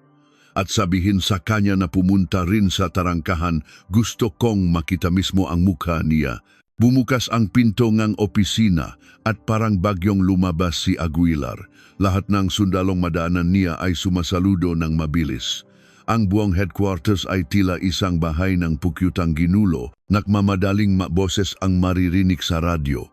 At sabihin sa kanya na pumunta rin sa tarangkahan, gusto kong makita mismo ang mukha niya. Bumukas ang pinto ng opisina at parang bagyong lumabas si Aguilar. Lahat ng sundalong madaanan niya ay sumasaludo ng mabilis. Ang buong headquarters ay tila isang bahay ng pukyutang ginulo. Nagmamadaling maboses ang maririnig sa radyo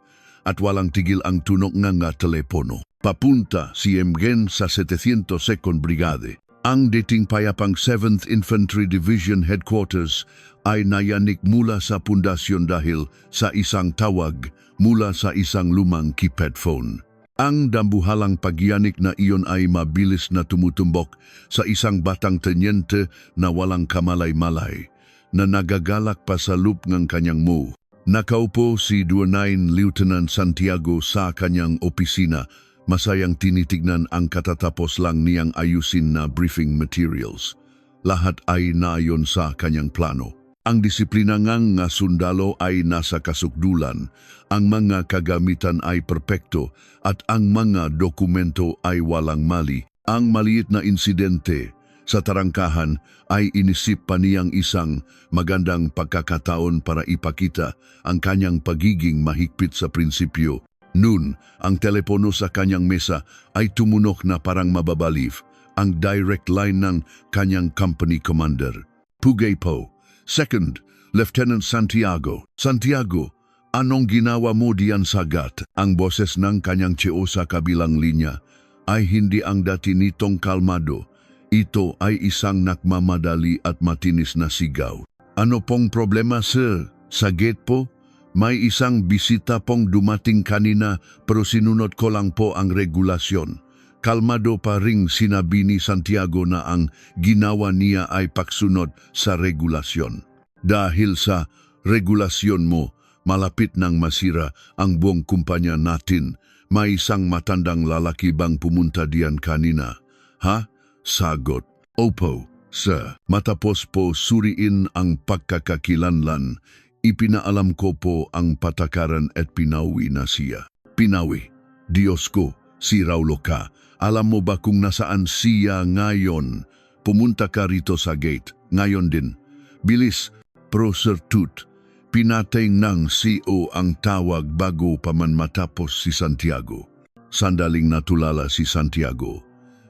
at walang tigil ang tunog ng telepono. Papunta si Mgen sa 702nd Brigade. Ang dating payapang 7th Infantry Division Headquarters ay nayanik mula sa pundasyon dahil sa isang tawag mula sa isang lumang keypad phone. Ang dambuhalang pagyanik na iyon ay mabilis na tumutumbok sa isang batang tenyente na walang kamalay-malay na nagagalak pa sa loop ng kanyang mo. Nakaupo si 29 Lieutenant Santiago sa kanyang opisina, masayang tinitignan ang katatapos lang niyang ayusin na briefing materials. Lahat ay naayon sa kanyang plano. Ang disiplina ngang nga sundalo ay nasa kasukdulan, ang mga kagamitan ay perpekto at ang mga dokumento ay walang mali. Ang maliit na insidente sa tarangkahan ay inisip pa niyang isang magandang pagkakataon para ipakita ang kanyang pagiging mahigpit sa prinsipyo. Noon, ang telepono sa kanyang mesa ay tumunok na parang mababaliw, ang direct line ng kanyang company commander. Pugay po. Second, Lieutenant Santiago. Santiago, anong ginawa mo diyan sa GAT? Ang boses ng kanyang CEO sa kabilang linya ay hindi ang dati nitong kalmado. Ito ay isang nakmamadali at matinis na sigaw. Ano pong problema, sir? Sa gate po? May isang bisita pong dumating kanina pero sinunod ko lang po ang regulasyon. Kalmado pa ring sinabi ni Santiago na ang ginawa niya ay pagsunod sa regulasyon. Dahil sa regulasyon mo, malapit nang masira ang buong kumpanya natin. May isang matandang lalaki bang pumunta diyan kanina? Ha? Sagot. Opo, sir. Matapos po suriin ang pagkakakilanlan, ipinaalam ko po ang patakaran at pinawi na siya. Pinawi? Diyos ko, si Raulo ka. Alam mo ba kung nasaan siya ngayon? Pumunta ka rito sa gate. Ngayon din. Bilis, Proser Tut. Pinatay ng CEO ang tawag bago pa man matapos si Santiago. Sandaling natulala si Santiago.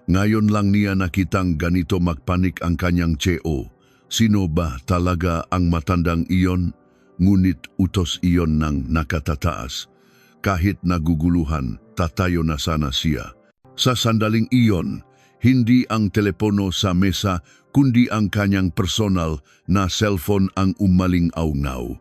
Ngayon lang niya nakitang ganito magpanik ang kanyang CEO. Sino ba talaga ang matandang iyon? Ngunit utos iyon ng nakatataas. kahit naguguluhan, tatayo na sana siya. Sa sandaling iyon, hindi ang telepono sa mesa kundi ang kanyang personal na cellphone ang umaling-aw-ngaw.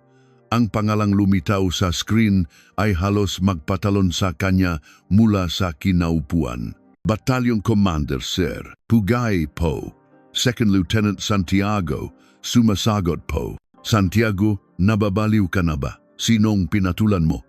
Ang pangalang lumitaw sa screen ay halos magpatalon sa kanya mula sa kinaupuan. Battalion Commander Sir Pugay po. Second Lieutenant Santiago, sumasagot po. Santiago, nababaliw ka na ba? Sinong pinatulan mo?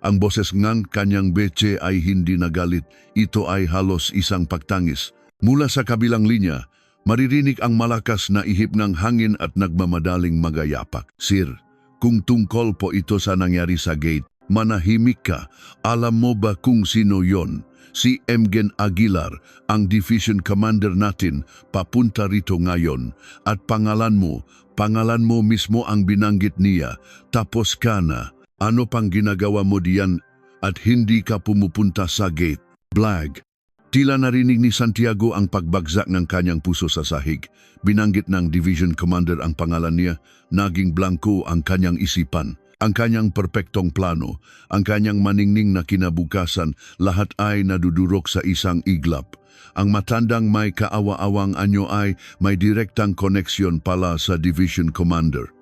Ang boses ngang kanyang betche ay hindi nagalit. Ito ay halos isang pagtangis. Mula sa kabilang linya, maririnig ang malakas na ihip ng hangin at nagmamadaling magayapak. Sir, kung tungkol po ito sa nangyari sa gate, manahimik ka. Alam mo ba kung sino yon? Si Emgen Aguilar, ang division commander natin, papunta rito ngayon. At pangalan mo mismo ang binanggit niya. Tapos ka na. Ano pang ginagawa mo diyan at hindi ka pumupunta sa gate? Blag. Tila narinig ni Santiago ang pagbagsak ng kanyang puso sa sahig. Binanggit ng division commander ang pangalan niya, naging blanco ang kanyang isipan. Ang kanyang perpektong plano, ang kanyang maningning na kinabukasan, lahat ay nadudurok sa isang iglap. Ang matandang may kaawa-awang anyo ay may direktang koneksyon pala sa division commander.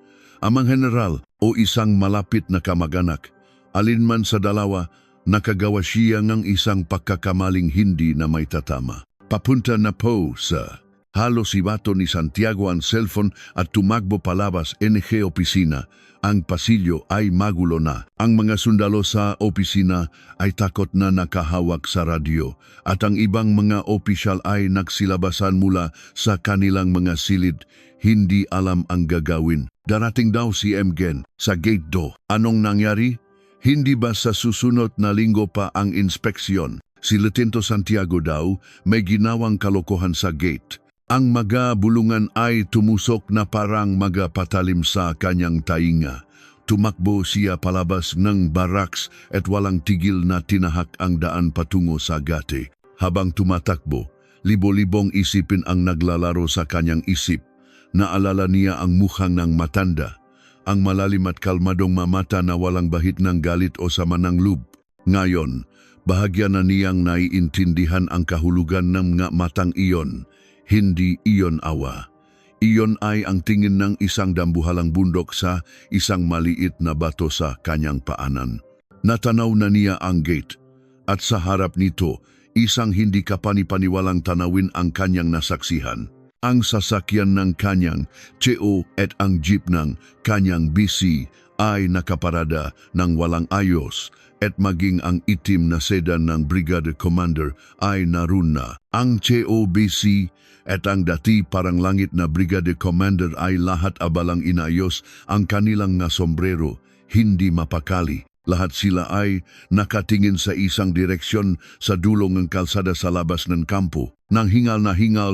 Amang general o isang malapit na kamag-anak, alinman sa dalawa, nakagawa siya ng isang pagkakamaling hindi na may tatama. Papunta na po, sir. Halos ibato ni Santiago ang cellphone at tumakbo palabas NG opisina. Ang pasilyo ay magulo na. Ang mga sundalo sa opisina ay takot na nakahawak sa radyo at ang ibang mga opisyal ay nagsilabasan mula sa kanilang mga silid. Hindi alam ang gagawin. Darating daw si Emgen sa gate do. Anong nangyari? Hindi ba sa susunod na linggo pa ang inspeksyon? Si Lieutenant Santiago daw may ginawang kalokohan sa gate. Ang mga bulungan ay tumusok na parang magapatalim sa kanyang tainga. Tumakbo siya palabas ng barracks at walang tigil na tinahak ang daan patungo sa gate. Habang tumatakbo, libo-libong isipin ang naglalaro sa kanyang isip. Naalala niya ang mukhang ng matanda, ang malalim at kalmadong mamata na walang bahid ng galit o sama ng loob. Ngayon, bahagya na niyang naiintindihan ang kahulugan ng mga matang iyon. Hindi iyon awa. Iyon ay ang tingin ng isang dambuhalang bundok sa isang maliit na bato sa kanyang paanan. Natanaw na niya ang gate at sa harap nito, isang hindi kapanipaniwalang tanawin ang kanyang nasaksihan. Ang sasakyan ng kanyang CO at ang jeep ng kanyang BC ay nakaparada ng walang ayos at maging ang itim na sedan ng Brigade Commander ay naroon na. Ang COBC at ang dati parang langit na Brigade Commander ay lahat abalang inayos ang kanilang nga sombrero, hindi mapakali. Lahat sila ay nakatingin sa isang direksyon sa dulong ng kalsada sa labas ng kampo. Nang hingal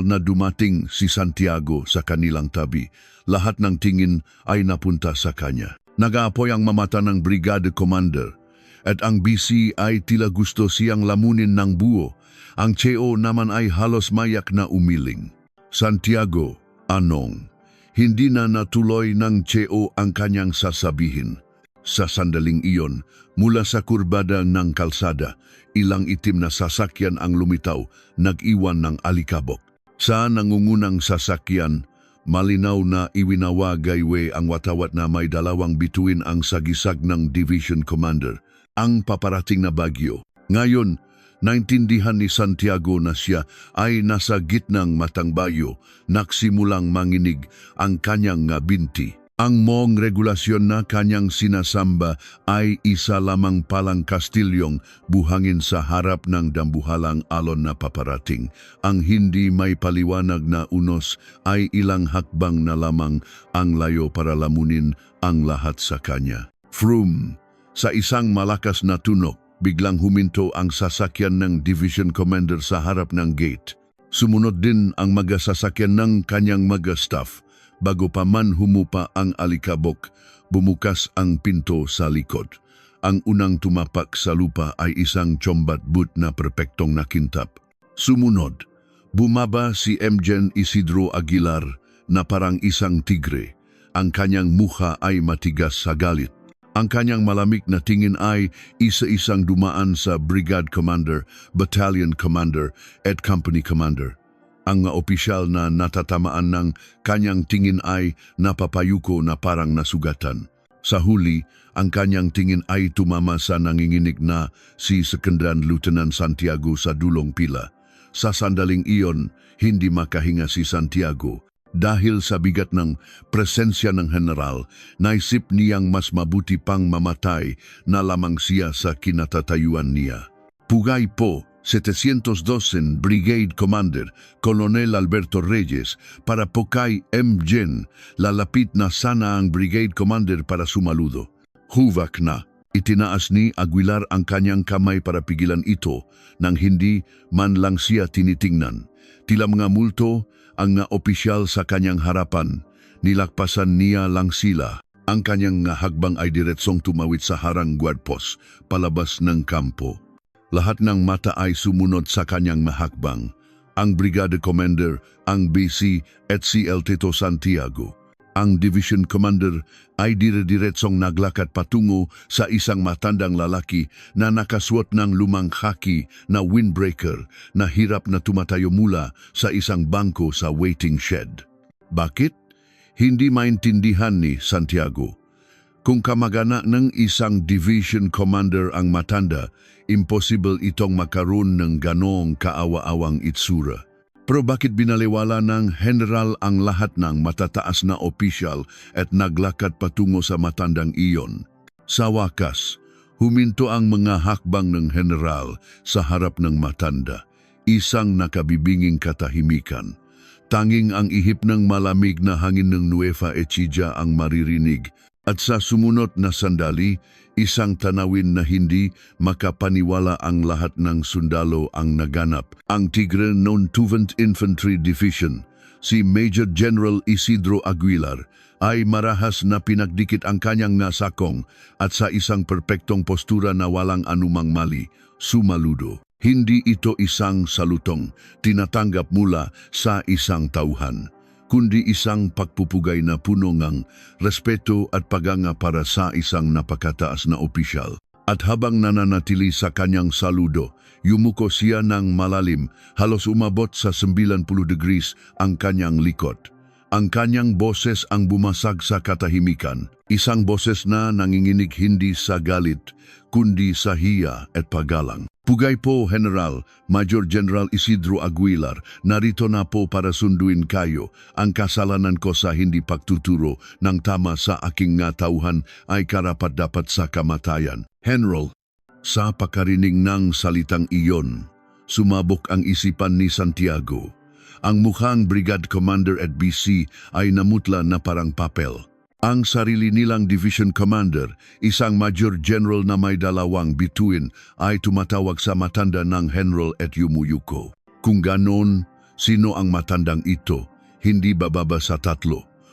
na dumating si Santiago sa kanilang tabi, lahat ng tingin ay napunta sa kanya. Nag-aapoy ang mamata ng Brigade Commander at ang BC ay tila gusto siyang lamunin ng buo. Ang CO naman ay halos mayak na umiling. Santiago, anong? Hindi na natuloy ng CO ang kanyang sasabihin. Sa sandaling iyon, mula sa kurbada ng kalsada, ilang itim na sasakyan ang lumitaw, nag-iwan ng alikabok. Sa nangungunang sasakyan, malinaw na iwinawagaywe ang watawat na may dalawang bituin ang sagisag ng Division Commander, ang paparating na bagyo. Ngayon, naintindihan ni Santiago na siya ay nasa gitnang matang bayo, nagsimulang manginig ang kanyang binti. Ang mong regulasyon na kanyang sinasamba ay isa lamang palang kastilyong buhangin sa harap ng dambuhalang alon na paparating. Ang hindi may paliwanag na unos ay ilang hakbang na lamang ang layo para lamunin ang lahat sa kanya. Vroom! Sa isang malakas na tunog, biglang huminto ang sasakyan ng Division Commander sa harap ng gate. Sumunod din ang mga sasakyan ng kanyang mga staff. Bago pa man humupa ang alikabok, bumukas ang pinto sa likod. Ang unang tumapak sa lupa ay isang chombat boot na perpektong nakintap. Sumunod, bumaba si Emgen Isidro Aguilar na parang isang tigre. Ang kanyang mukha ay matigas sa galit. Ang kanyang malamig na tingin ay isa-isang dumaan sa brigade commander, battalion commander at company commander. Ang mga opisyal na natatamaan ng kanyang tingin ay napapayuko na parang nasugatan. Sa huli, ang kanyang tingin ay tumama sa nanginginig na si Secondary Lieutenant Santiago sa dulong pila. Sa sandaling iyon, hindi makahinga si Santiago. Dahil sa bigat ng presensya ng general, naisip niyang mas mabuti pang mamatay na lamang siya sa kinatatayuan niya. Pugay po, 712 Brigade Commander Colonel Alberto Reyes para po kay M. lalapit na sana ang Brigade Commander para sumaludo. Huvak na. Itinaas ni Aguilar ang kanyang kamay para pigilan ito nang hindi man lang siya tinitingnan. Tila mga multo ang nga opisyal sa kanyang harapan, nilakpasan niya lang sila. Ang kanyang nga hagbang ay diretsong tumawid sa harang guardpost, palabas ng kampo. Lahat ng mata ay sumunod sa kanyang mahakbang. Ang Brigade Commander, ang BC at CL Tito Santiago. Ang Division Commander ay dire-diretsong naglakad patungo sa isang matandang lalaki na nakasuot ng lumang khaki na windbreaker na hirap na tumatayo mula sa isang bangko sa waiting shed. Bakit? Hindi maintindihan ni Santiago. Kung kamag-anak ng isang Division Commander ang matanda, imposible itong makaroon ng ganong kaawa-awang itsura. Pero bakit binaliwala ng general ang lahat ng matataas na opisyal at naglakad patungo sa matandang iyon? Sa wakas, huminto ang mga hakbang ng general sa harap ng matanda, isang nakabibinging katahimikan. Tanging ang ihip ng malamig na hangin ng Nueva Ecija ang maririnig at sa sumunod na sandali, isang tanawin na hindi makapaniwala ang lahat ng sundalo ang naganap. Ang Tigre non 2nd Infantry Division, si Major General Isidro Aguilar, ay marahas na pinagdikit ang kanyang nasakong at sa isang perpektong postura na walang anumang mali, sumaludo. Hindi ito isang salutong tinatanggap mula sa isang tauhan, kundi isang pagpupugay na puno ng respeto at paganga para sa isang napakataas na opisyal. At habang nananatili sa kanyang saludo, yumuko siya ng malalim, halos umabot sa 90 degrees ang kanyang likod. Ang kanyang boses ang bumasag sa katahimikan, isang boses na nanginginig hindi sa galit, kundi sa hiya at paggalang. Pugay po, General, Major General Isidro Aguilar, narito na po para sunduin kayo. Ang kasalanan ko sa hindi pagtuturo ng tama sa aking nga tauhan ay karapat-dapat sa kamatayan. General, sa pakarinig ng salitang iyon, sumabok ang isipan ni Santiago. Ang mukhang Brigade Commander at BC ay namutla na parang papel. Ang sarili nilang Division Commander, isang Major General na may dalawang bituin, ay tumatawag sa matanda ng General at yumuyuko. Kung ganon, sino ang matandang ito? Hindi bababa sa 3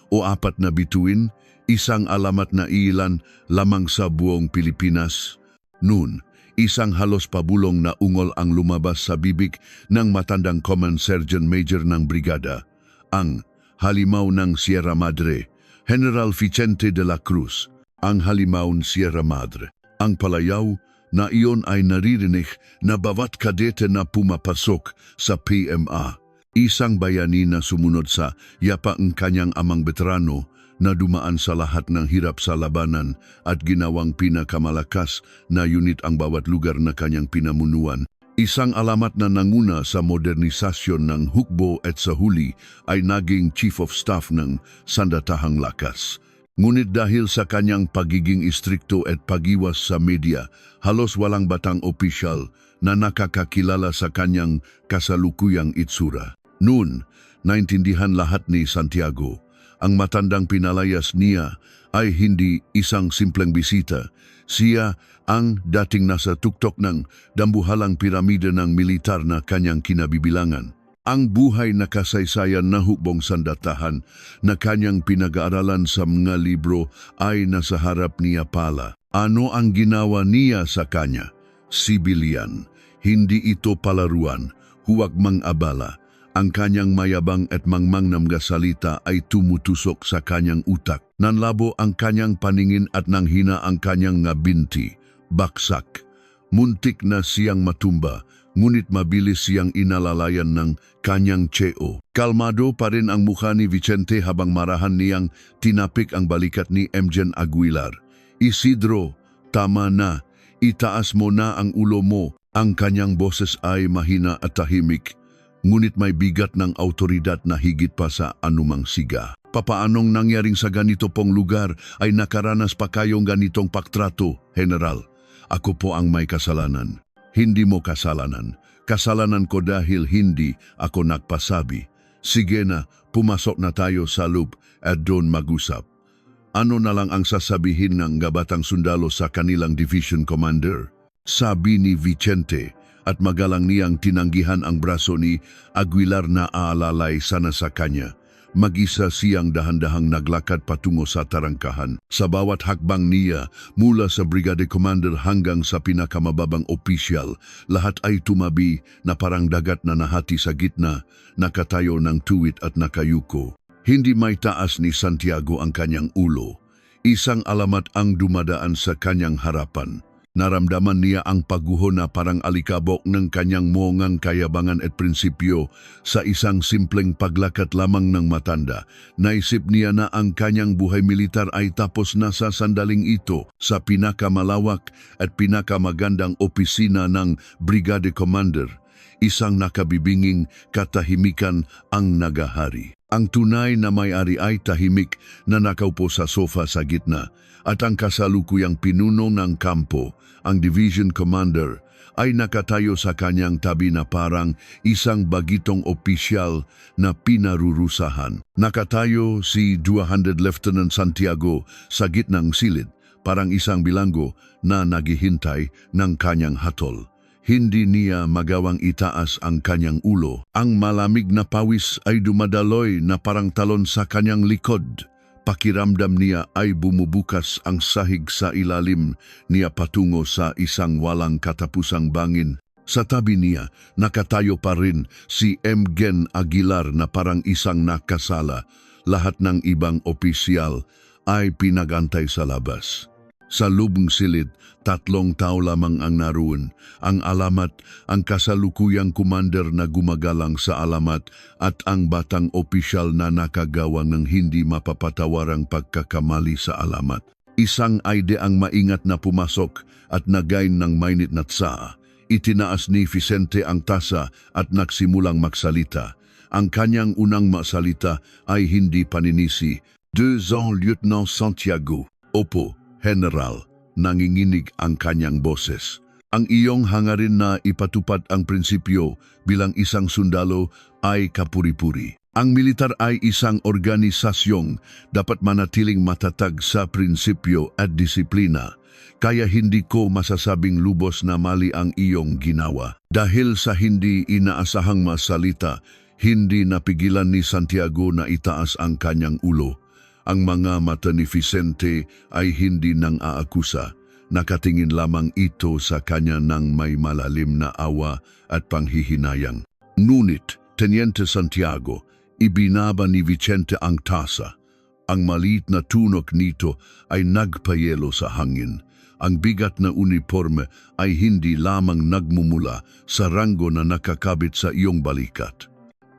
o 4 na bituin, isang alamat na ilan lamang sa buong Pilipinas. Noon, isang halos pabulong na ungol ang lumabas sa bibig ng matandang Command Sergeant Major ng brigada, ang halimaw ng Sierra Madre, General Vicente de la Cruz. Ang halimaw ng Sierra Madre. Ang palayaw na iyon ay naririnig na bawat kadete na pumapasok sa PMA. Isang bayani na sumunod sa yapa ng kanyang amang veterano na dumaan sa lahat ng hirap sa labanan at ginawang pinakamalakas na unit ang bawat lugar na kanyang pinamunuan. Isang alamat na nanguna sa modernisasyon ng hukbo at sa huli ay naging Chief of Staff ng Sandatahang Lakas. Ngunit dahil sa kanyang pagiging istrikto at pagiwas sa media, halos walang batang opisyal na nakakakilala sa kanyang kasalukuyang itsura. Noon, naintindihan lahat ni Santiago. Ang matandang pinalayas niya ay hindi isang simpleng bisita. Siya ang dating nasa tuktok ng dambuhalang piramide ng militar na kanyang kinabibilangan. Ang buhay na kasaysayan na hukbong sandatahan na kanyang pinag-aaralan sa mga libro ay nasa harap niya pala. Ano ang ginawa niya sa kanya? Sibilyan. Hindi ito palaruan. Huwag mang abala. Ang kanyang mayabang at mangmang na mga salita ay tumutusok sa kanyang utak. Nanlabo ang kanyang paningin at nanghina ang kanyang nga binti. Baksak. Muntik na siyang matumba, ngunit mabilis siyang inalalayan ng kanyang tseo. Kalmado pa rin ang mukha ni Vicente habang marahan niyang tinapik ang balikat ni Emjen Aguilar. Isidro, tama na. Itaas mo na ang ulo mo. Ang kanyang boses ay mahina at tahimik, ngunit may bigat ng autoridad na higit pa sa anumang siga. Papaanong nangyaring sa ganito pong lugar ay nakaranas pa kayong ganitong paktrato, General? Ako po ang may kasalanan. Hindi mo kasalanan. Kasalanan ko dahil hindi ako nagpasabi. Sige na, pumasok na tayo sa loob at doon mag-usap. Ano na lang ang sasabihin ng gabatang sundalo sa kanilang division commander? Sabi ni Vicente at magalang niyang tinanggihan ang braso ni Aguilar na aalalay sana sa kanya. Mag-isa siyang dahan-dahang naglakad patungo sa tarangkahan. Sa bawat hakbang niya, mula sa brigade commander hanggang sa pinakamababang opisyal, lahat ay tumabi na parang dagat na nahati sa gitna, nakatayo ng tuwid at nakayuko. Hindi may taas ni Santiago ang kanyang ulo. Isang alamat ang dumadaan sa kanyang harapan. Naramdaman niya ang pagguho na parang alikabok ng kanyang mongang kayabangan at prinsipyo sa isang simpleng paglakat lamang ng matanda. Naisip niya na ang kanyang buhay militar ay tapos na sa sandaling ito sa pinakamalawak at pinakamagandang opisina ng Brigade Commander. Isang nakabibinging katahimikan ang nagahari. Ang tunay na may-ari ay tahimik na nakaupo sa sofa sa gitna at ang kasalukuyang pinuno ng kampo, ang division commander, ay nakatayo sa kanyang tabi na parang isang bagitong opisyal na pinarurusahan. Nakatayo si 200 Lieutenant Santiago sa gitnang silid, parang isang bilanggo na naghihintay ng kanyang hatol. Hindi niya magawang itaas ang kanyang ulo. Ang malamig na pawis ay dumadaloy na parang talon sa kanyang likod. Pakiramdam niya ay bumubukas ang sahig sa ilalim niya patungo sa isang walang katapusang bangin. Sa tabi niya, nakatayo pa rin si Emjen Aguilar na parang isang nakasala. Lahat ng ibang opisyal ay pinagantay sa labas. Sa lubong silid, 3 tao lamang ang naroon. Ang alamat, ang kasalukuyang commander na gumagalang sa alamat at ang batang opisyal na nakagawa ng hindi mapapatawarang pagkakamali sa alamat. Isang aide ang maingat na pumasok at nagain ng mainit na tsaa. Itinaas ni Vicente ang tasa at nagsimulang magsalita. Ang kanyang unang masalita ay hindi paninisi. 2 ans, Lieutenant Santiago. Opo, General, nanginginig ang kanyang boses. Ang iyong hangarin na ipatupad ang prinsipyo bilang isang sundalo ay kapuri-puri. Ang militar ay isang organisasyong dapat manatiling matatag sa prinsipyo at disiplina. Kaya hindi ko masasabing lubos na mali ang iyong ginawa. Dahil sa hindi inaasahang masalita, hindi napigilan ni Santiago na itaas ang kanyang ulo. Ang mga mata ni Vicente ay hindi nang aakusa. Nakatingin lamang ito sa kanya ng may malalim na awa at panghihinayang. Ngunit, Teniente Santiago, ibinaba ni Vicente ang tasa. Ang maliit na tunok nito ay nagpayelo sa hangin. Ang bigat na uniforme ay hindi lamang nagmumula sa ranggo na nakakabit sa iyong balikat.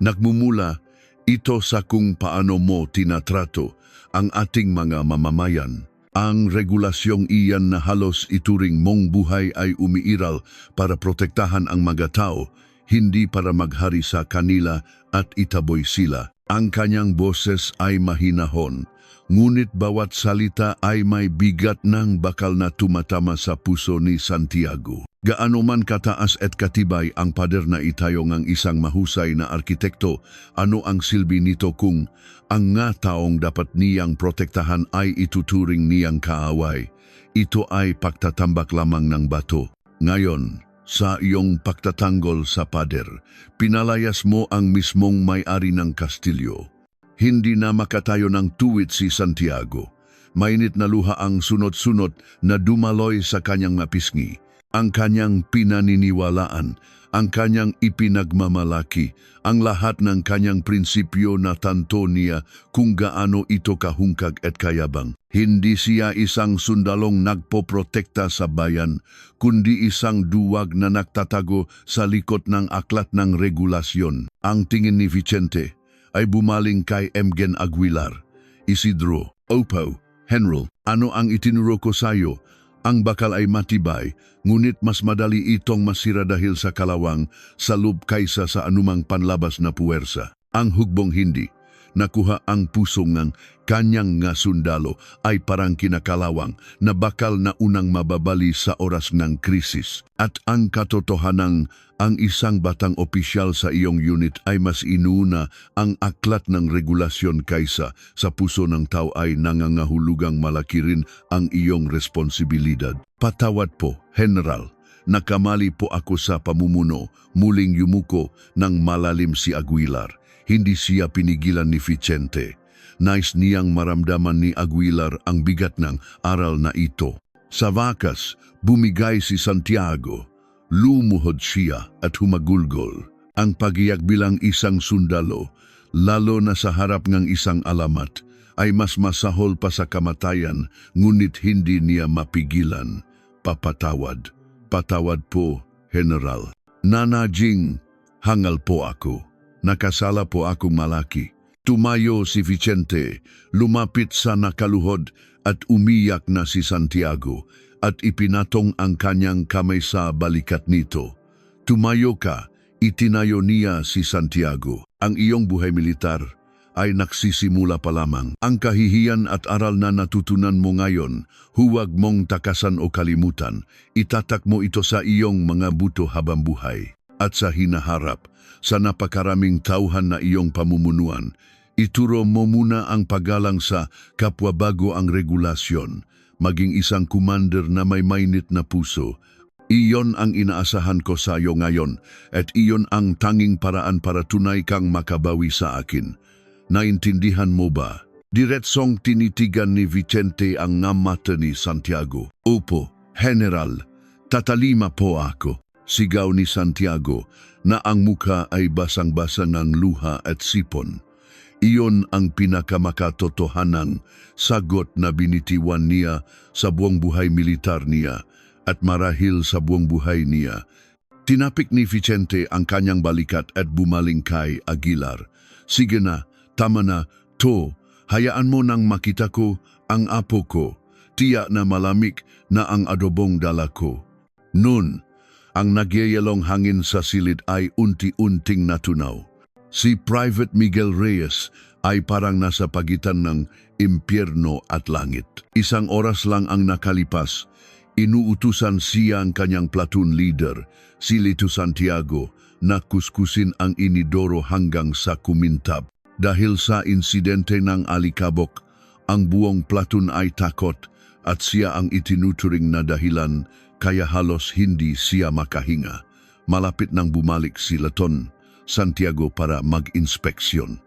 Nagmumula ito sa kung paano mo tinatrato ang ating mga mamamayan. Ang regulasyong iyan na halos ituring mong buhay ay umiiral para protektahan ang mga tao, hindi para maghari sa kanila at itaboy sila. Ang kanyang boses ay mahinahon, ngunit bawat salita ay may bigat ng bakal na tumatama sa puso ni Santiago. Gaano man kataas at katibay ang pader na itayo ng isang mahusay na arkitekto, ano ang silbi nito kung ang nga taong dapat niyang protektahan ay ituturing niyang kaaway? Ito ay pagtatambak lamang ng bato. Ngayon, sa iyong pagtatanggol sa pader, pinalayas mo ang mismong may-ari ng kastilyo. Hindi na makatayo ng tuwid si Santiago. Mainit na luha ang sunod-sunod na dumaloy sa kanyang napisngi. ang kanyang pinaniniwalaan, ang kanyang ipinagmamalaki, ang lahat ng kanyang prinsipyo na tanto niya kung gaano ito kahungkag at kayabang. Hindi siya isang sundalong nagpoprotekta sa bayan, kundi isang duwag na nagtatago sa likod ng aklat ng regulasyon. Ang tingin ni Vicente ay bumaling kay Emgen Aguilar. Isidro, Opo, Henry, ano ang itinuro ko sa'yo? Ang bakal ay matibay, ngunit mas madali itong masira dahil sa kalawang sa loob kaysa sa anumang panlabas na puwersa. Ang hugbong hindi nakuha ang puso ng kanyang nga sundalo ay parang kinakalawang na bakal na unang mababali sa oras ng krisis. At ang katotohanang ang isang batang opisyal sa iyong unit ay mas inuuna ang aklat ng regulasyon kaysa sa puso ng tao ay nangangahulugang malaki rin ang iyong responsibilidad. Patawad po, General. Nakamali po ako sa pamumuno. Muling yumuko ng malalim si Aguilar. Hindi siya pinigilan ni Vicente. Nais niyang maramdaman ni Aguilar ang bigat ng aral na ito. Sa wakas, bumigay si Santiago. Lumuhod siya at humagulgol. Ang pagiyak bilang isang sundalo, lalo na sa harap ng isang alamat, ay mas masahol pa sa kamatayan, ngunit hindi niya mapigilan. Papatawad. Patawad po, General. Nanajing, hangal po ako. Nakasala po akong malaki. Tumayo si Vicente, lumapit sa nakaluhod at umiyak na si Santiago at ipinatong ang kanyang kamay sa balikat nito. Tumayo ka, itinayo niya si Santiago. Ang iyong buhay militar ay nagsisimula pa lamang. Ang kahihiyan at aral na natutunan mo ngayon, huwag mong takasan o kalimutan. Itatak mo ito sa iyong mga buto habang buhay. At sa hinaharap, sa napakaraming tauhan na iyong pamumunuan, ituro mo muna ang paggalang sa kapwa bago ang regulasyon. Maging isang commander na may mainit na puso. Iyon ang inaasahan ko sa iyo ngayon at iyon ang tanging paraan para tunay kang makabawi sa akin. Naintindihan mo ba? Diretsong tinitigan ni Vicente ang mata ni Santiago. Opo, General, tatalima po ako. Sigaw ni Santiago na ang mukha ay basang-basa ng luha at sipon. Iyon ang pinakamakatotohanang sagot na binitiwan niya sa buong buhay militar niya at marahil sa buong buhay niya. Tinapik ni Vicente ang kanyang balikat at bumaling kay Aguilar. Sige na, tama na, to. Hayaan mo nang makita ko ang apo ko. Tiyak na malamig na ang adobong dala ko. Noon, ang nagyayalong hangin sa silid ay unti-unting natunaw. Si Private Miguel Reyes ay parang nasa pagitan ng impyerno at langit. Isang oras lang ang nakalipas, inuutusan siya ang kanyang platoon leader, si Lito Santiago, na kuskusin ang inidoro hanggang sa kumintab. Dahil sa insidente ng alikabok, ang buong platoon ay takot at siya ang itinuturing na dahilan kaya halos hindi siya makahinga. Malapit nang bumalik si Laton Santiago para mag-inspeksyon.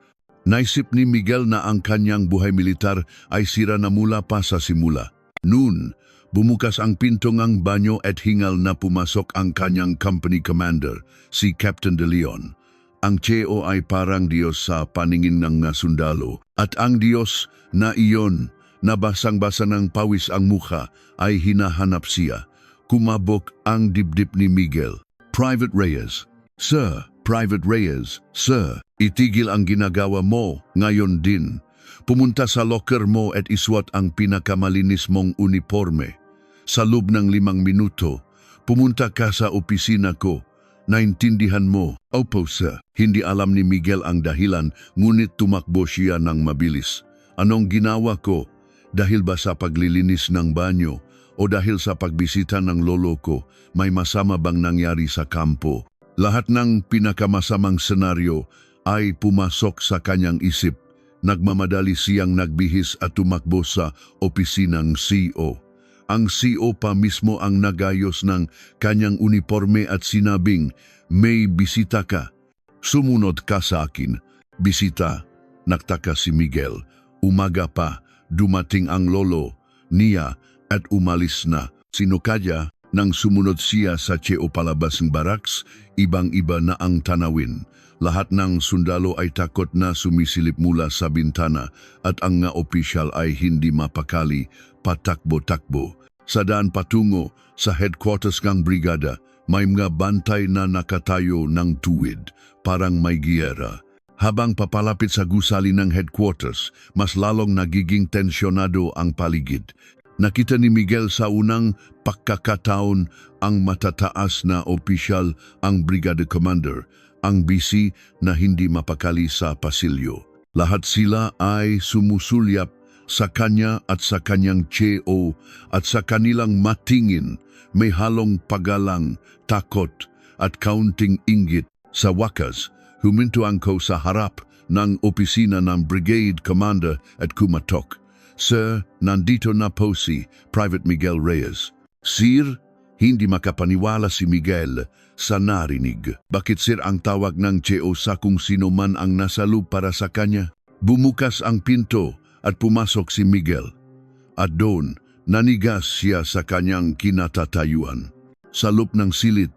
Naisip ni Miguel na ang kanyang buhay militar ay sira na mula pa sa simula. Noon, bumukas ang pinto ng banyo at hingal na pumasok ang kanyang company commander, si Captain De Leon. Ang Cheo ay parang Diyos sa paningin ng sundalo at ang Diyos na iyon na basang-basa ng pawis ang mukha ay hinahanap siya. Kumabok ang dibdib ni Miguel. Private Reyes, Sir, Private Reyes, Sir, itigil ang ginagawa mo ngayon din. Pumunta sa locker mo at iswat ang pinakamalinis mong uniforme. Sa loob ng 5 minuto, pumunta ka sa opisina ko. Naintindihan mo? Opo, sir. Hindi alam ni Miguel ang dahilan, ngunit tumakbo siya ng mabilis. Anong ginawa ko? Dahil ba sa paglilinis ng banyo o dahil sa pagbisita ng lolo ko, may masama bang nangyari sa kampo? Lahat ng pinakamasamang senaryo ay pumasok sa kanyang isip. Nagmamadali siyang nagbihis at tumakbo sa opisinang CO. Ang CO pa mismo ang nagayos ng kanyang uniforme at sinabing, "May bisita ka. Sumunod ka sa akin." Bisita, nagtaka si Miguel. Umaga pa, dumating ang lolo niya at umalis na. Sino kaya? Nang sumunod siya sa Cheo palabas ng barracks, ibang-iba na ang tanawin. Lahat ng sundalo ay takot na sumisilip mula sa bintana at ang nga opisyal ay hindi mapakali, patakbo-takbo. Sa daan patungo sa headquarters ng brigada, may mga bantay na nakatayo ng tuwid, parang may giyera. Habang papalapit sa gusali ng headquarters, mas lalong nagiging tensyonado ang paligid. Nakita ni Miguel sa unang pagkakataon ang matataas na opisyal, ang brigada commander, ang busy na hindi mapakali sa pasilyo. Lahat sila ay sumusulyap sa kanya at sa kanyang Cheo at sa kanilang matingin may halong pagalang, takot at kaunting inggit. Sa wakas, huminto angko sa harap ng opisina ng brigade commander at kumatok. Sir, nandito na po si Private Miguel Reyes. Sir, hindi makapaniwala si Miguel sa narinig. Bakit sir ang tawag ng Cheo sa kung sino man ang nasa loob para sa kanya? Bumukas ang pinto at pumasok si Miguel. At doon, nanigas siya sa kanyang kinatatayuan. Sa loob ng silid,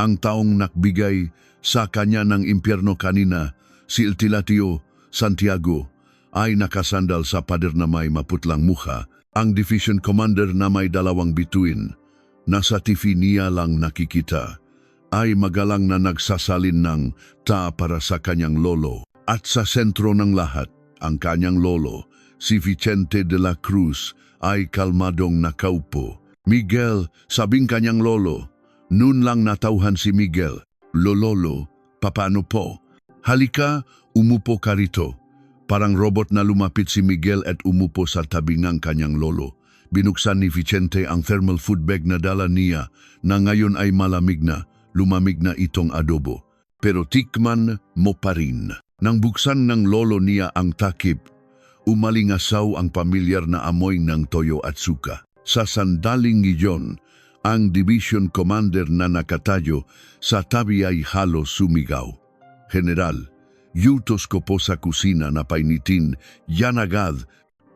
ang taong nakbigay sa kanya ng impyerno kanina, si Iltilatio Santiago, ay nakasandal sa pader na may maputlang mukha. Ang division commander na may dalawang bituin, nasa TV niya lang nakikita, ay magalang na nagsasalin ng ta para sa kanyang lolo. At sa sentro ng lahat, ang kanyang lolo, si Vicente de la Cruz, ay kalmadong nakaupo. Miguel, sabing kanyang lolo. Noon lang natauhan si Miguel. Lolo, papaano po? Halika, umupo ka rito. Parang robot na lumapit si Miguel at umupo sa tabi ng kanyang lolo. Binuksan ni Vicente ang thermal food bag na dala niya na ngayon ay malamig na, lumamig na itong adobo. Pero tikman mo pa rin. Nang buksan ng lolo niya ang takip, umalingasaw ang pamilyar na amoy ng toyo at suka. Sa sandaling iyon, ang division commander na nakatayo sa tabi ay halos sumigaw. General, yutos ko po sa kusina na painitin, yan agad.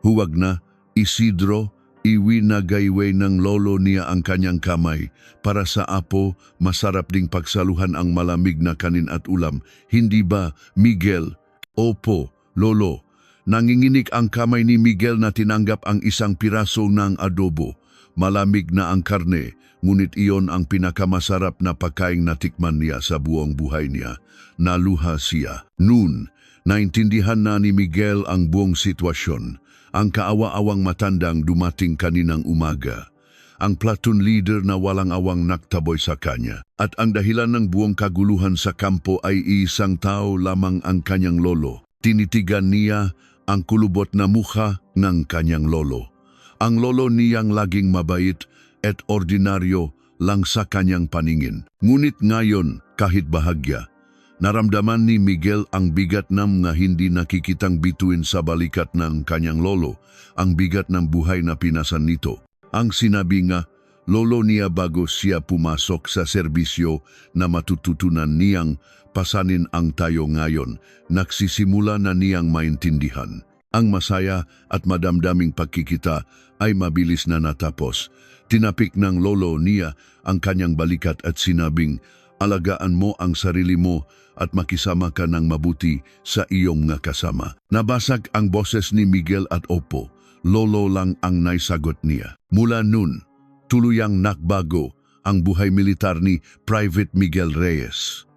Huwag na, Isidro, iwinagaywe ng lolo niya ang kanyang kamay. Para sa apo, masarap ding pagsaluhan ang malamig na kanin at ulam. Hindi ba, Miguel? Opo, lolo. Nanginginig ang kamay ni Miguel na tinanggap ang isang piraso ng adobo. Malamig na ang karne, ngunit iyon ang pinakamasarap na pagkaing natikman niya sa buong buhay niya. Naluha siya. Noon, naintindihan na ni Miguel ang buong sitwasyon. Ang kaawa-awang matandang dumating kaninang umaga. Ang platoon leader na walang awang naktaboy sa kanya. At ang dahilan ng buong kaguluhan sa kampo ay isang tao lamang ang kanyang lolo. Tinitigan niya ang kulubot na mukha ng kanyang lolo. Ang lolo niyang laging mabait at ordinaryo lang sa kanyang paningin. Ngunit ngayon, kahit bahagya, naramdaman ni Miguel ang bigat ng hindi nakikitang bituin sa balikat ng kanyang lolo, ang bigat ng buhay na pinasan nito. Ang sinabi nga, lolo niya bago siya pumasok sa serbisyo na matututunan niyang pasanin ang tayo ngayon, nagsisimula na niyang maintindihan. Ang masaya at madamdaming pagkikita ay mabilis na natapos. Tinapik ng lolo niya ang kanyang balikat at sinabing, alagaan mo ang sarili mo at makisama ka ng mabuti sa iyong nga kasama. Nabasag ang boses ni Miguel at opo, lolo lang ang naisagot niya. Mula nun, tuluyang nakbago ang buhay militar ni Private Miguel Reyes.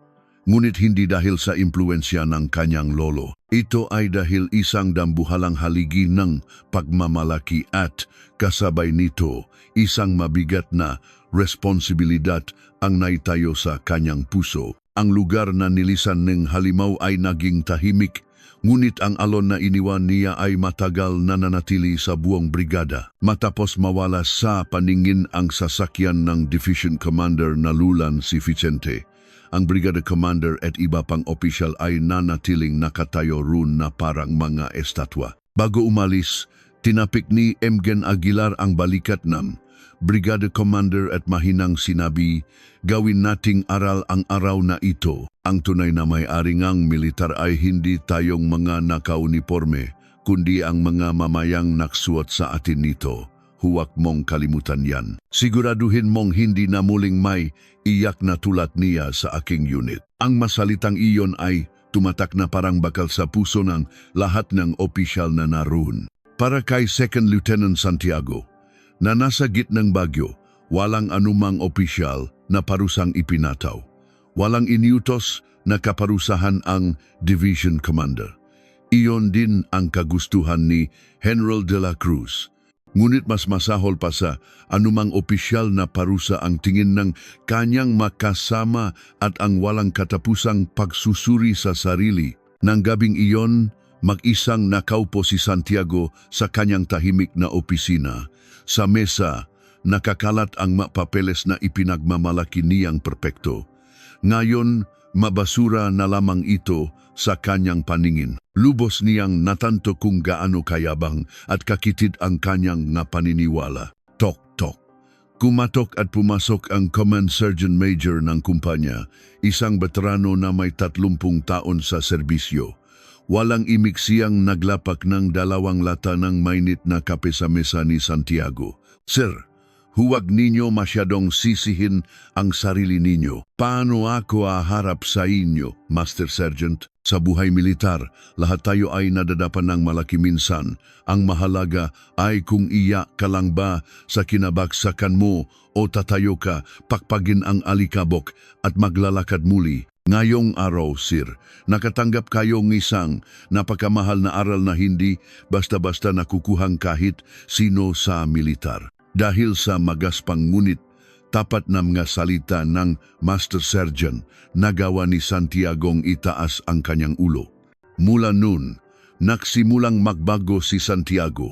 Ngunit hindi dahil sa impluensya ng kanyang lolo. Ito ay dahil isang dambuhalang haligi ng pagmamalaki at kasabay nito isang mabigat na responsibilidad ang naitayo sa kanyang puso. Ang lugar na nilisan ng halimaw ay naging tahimik, ngunit ang alon na iniwan niya ay matagal na nanatili sa buong brigada. Matapos mawala sa paningin ang sasakyan ng division commander na lulan si Vicente, ang brigada commander at iba pang opisyal ay nanatiling nakatayo roon na parang mga estatwa. Bago umalis, tinapik ni Emgen Aguilar ang balikat ng brigada commander at mahinang sinabi, gawin nating aral ang araw na ito. Ang tunay na may-ari ngang militar ay hindi tayong mga nakauniforme, kundi ang mga mamayang naksuot sa atin nito. huwag mong kalimutan yan. Siguraduhin mong hindi na muling may iyak na tulad niya sa aking unit. Ang masalitang iyon ay tumatak na parang bakal sa puso ng lahat ng opisyal na naroon. Para kay Second Lieutenant Santiago, na nasa gitnang bagyo, walang anumang opisyal na parusang ipinataw. Walang iniutos na kaparusahan ang Division Commander. Iyon din ang kagustuhan ni General de la Cruz. Ngunit mas masahol pa sa anumang opisyal na parusa ang tingin ng kanyang makasama at ang walang katapusang pagsusuri sa sarili. Nang gabing iyon, mag-isang nakaupo si Santiago sa kanyang tahimik na opisina. Sa mesa, nakakalat ang papeles na ipinagmamalaki niyang perpekto. Ngayon, mabasura na lamang ito sa kanyang paningin. Lubos niyang natanto kung gaano kayabang at kakitid ang kanyang nga paniniwala. Tok-tok. Kumatok at pumasok ang Command Sergeant Major ng kumpanya, isang veterano na may 30 taon sa serbisyo. Walang imik siyang naglapak ng 2 lata ng mainit na kape sa mesa ni Santiago. Sir, huwag ninyo masyadong sisihin ang sarili ninyo. Paano ako haharap sa inyo, Master Sergeant? Sa buhay militar, lahat tayo ay nadadapan ng malaki minsan. Ang mahalaga ay kung iyak ka lang ba sa kinabagsakan mo o tatayo ka, pakpagin ang alikabok at maglalakad muli. Ngayong araw, Sir, nakatanggap kayong isang napakamahal na aral na hindi basta-basta nakukuhang kahit sino sa militar. Dahil sa magaspang ngunit tapat na mga salita ng Master Sergeant, nagawa ni Santiagong itaas ang kanyang ulo. Mula noon, nagsimulang magbago si Santiago.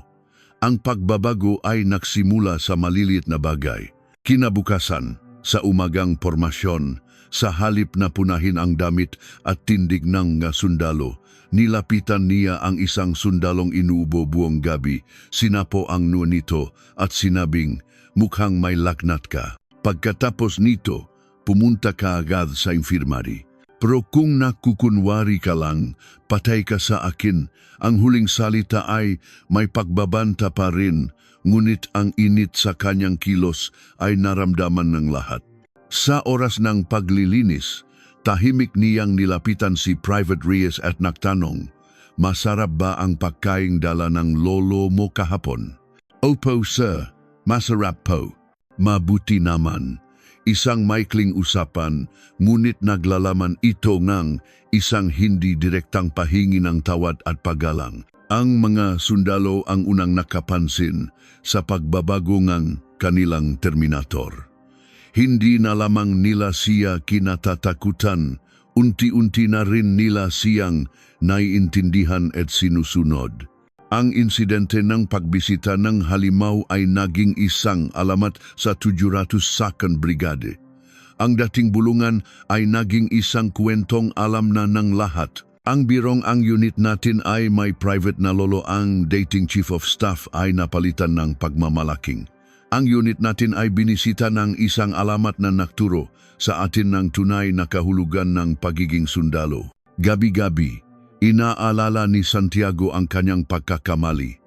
Ang pagbabago ay nagsimula sa maliliit na bagay. Kinabukasan, sa umagang pormasyon, sa halip na punahin ang damit at tindig ng sundalo, nilapitan niya ang isang sundalong inuubo buong gabi, sinapo ang noo nito at sinabing, mukhang may laknat ka. Pagkatapos nito, pumunta ka agad sa infirmary. Pero kung nakukunwari ka lang, patay ka sa akin. Ang huling salita ay may pagbabanta pa rin, ngunit ang init sa kanyang kilos ay naramdaman ng lahat. Sa oras ng paglilinis, tahimik niyang nilapitan si Private Reyes at nagtanong, masarap ba ang pagkaing dala ng lolo mo kahapon? Opo, sir. Masarap po. Mabuti naman. Isang maikling usapan, ngunit naglalaman ito ng isang hindi direktang pahingi ng tawad at paggalang. Ang mga sundalo ang unang nakapansin sa pagbabago ng kanilang terminator. Hindi na lamang nila siya kinatatakutan, unti-unti na rin nila siyang naiintindihan at sinusunod. Ang insidente ng pagbisita ng halimaw ay naging isang alamat sa 702nd Brigade. Ang dating bulungan ay naging isang kwentong alam na ng lahat. Ang birong ang unit natin ay may private na lolo, ang dating chief of staff ay napalitan ng pagmamalaking. Ang unit natin ay binisita ng isang alamat na nagturo sa atin ng tunay na kahulugan ng pagiging sundalo. Gabi-gabi, inaalala ni Santiago ang kanyang pagkakamali.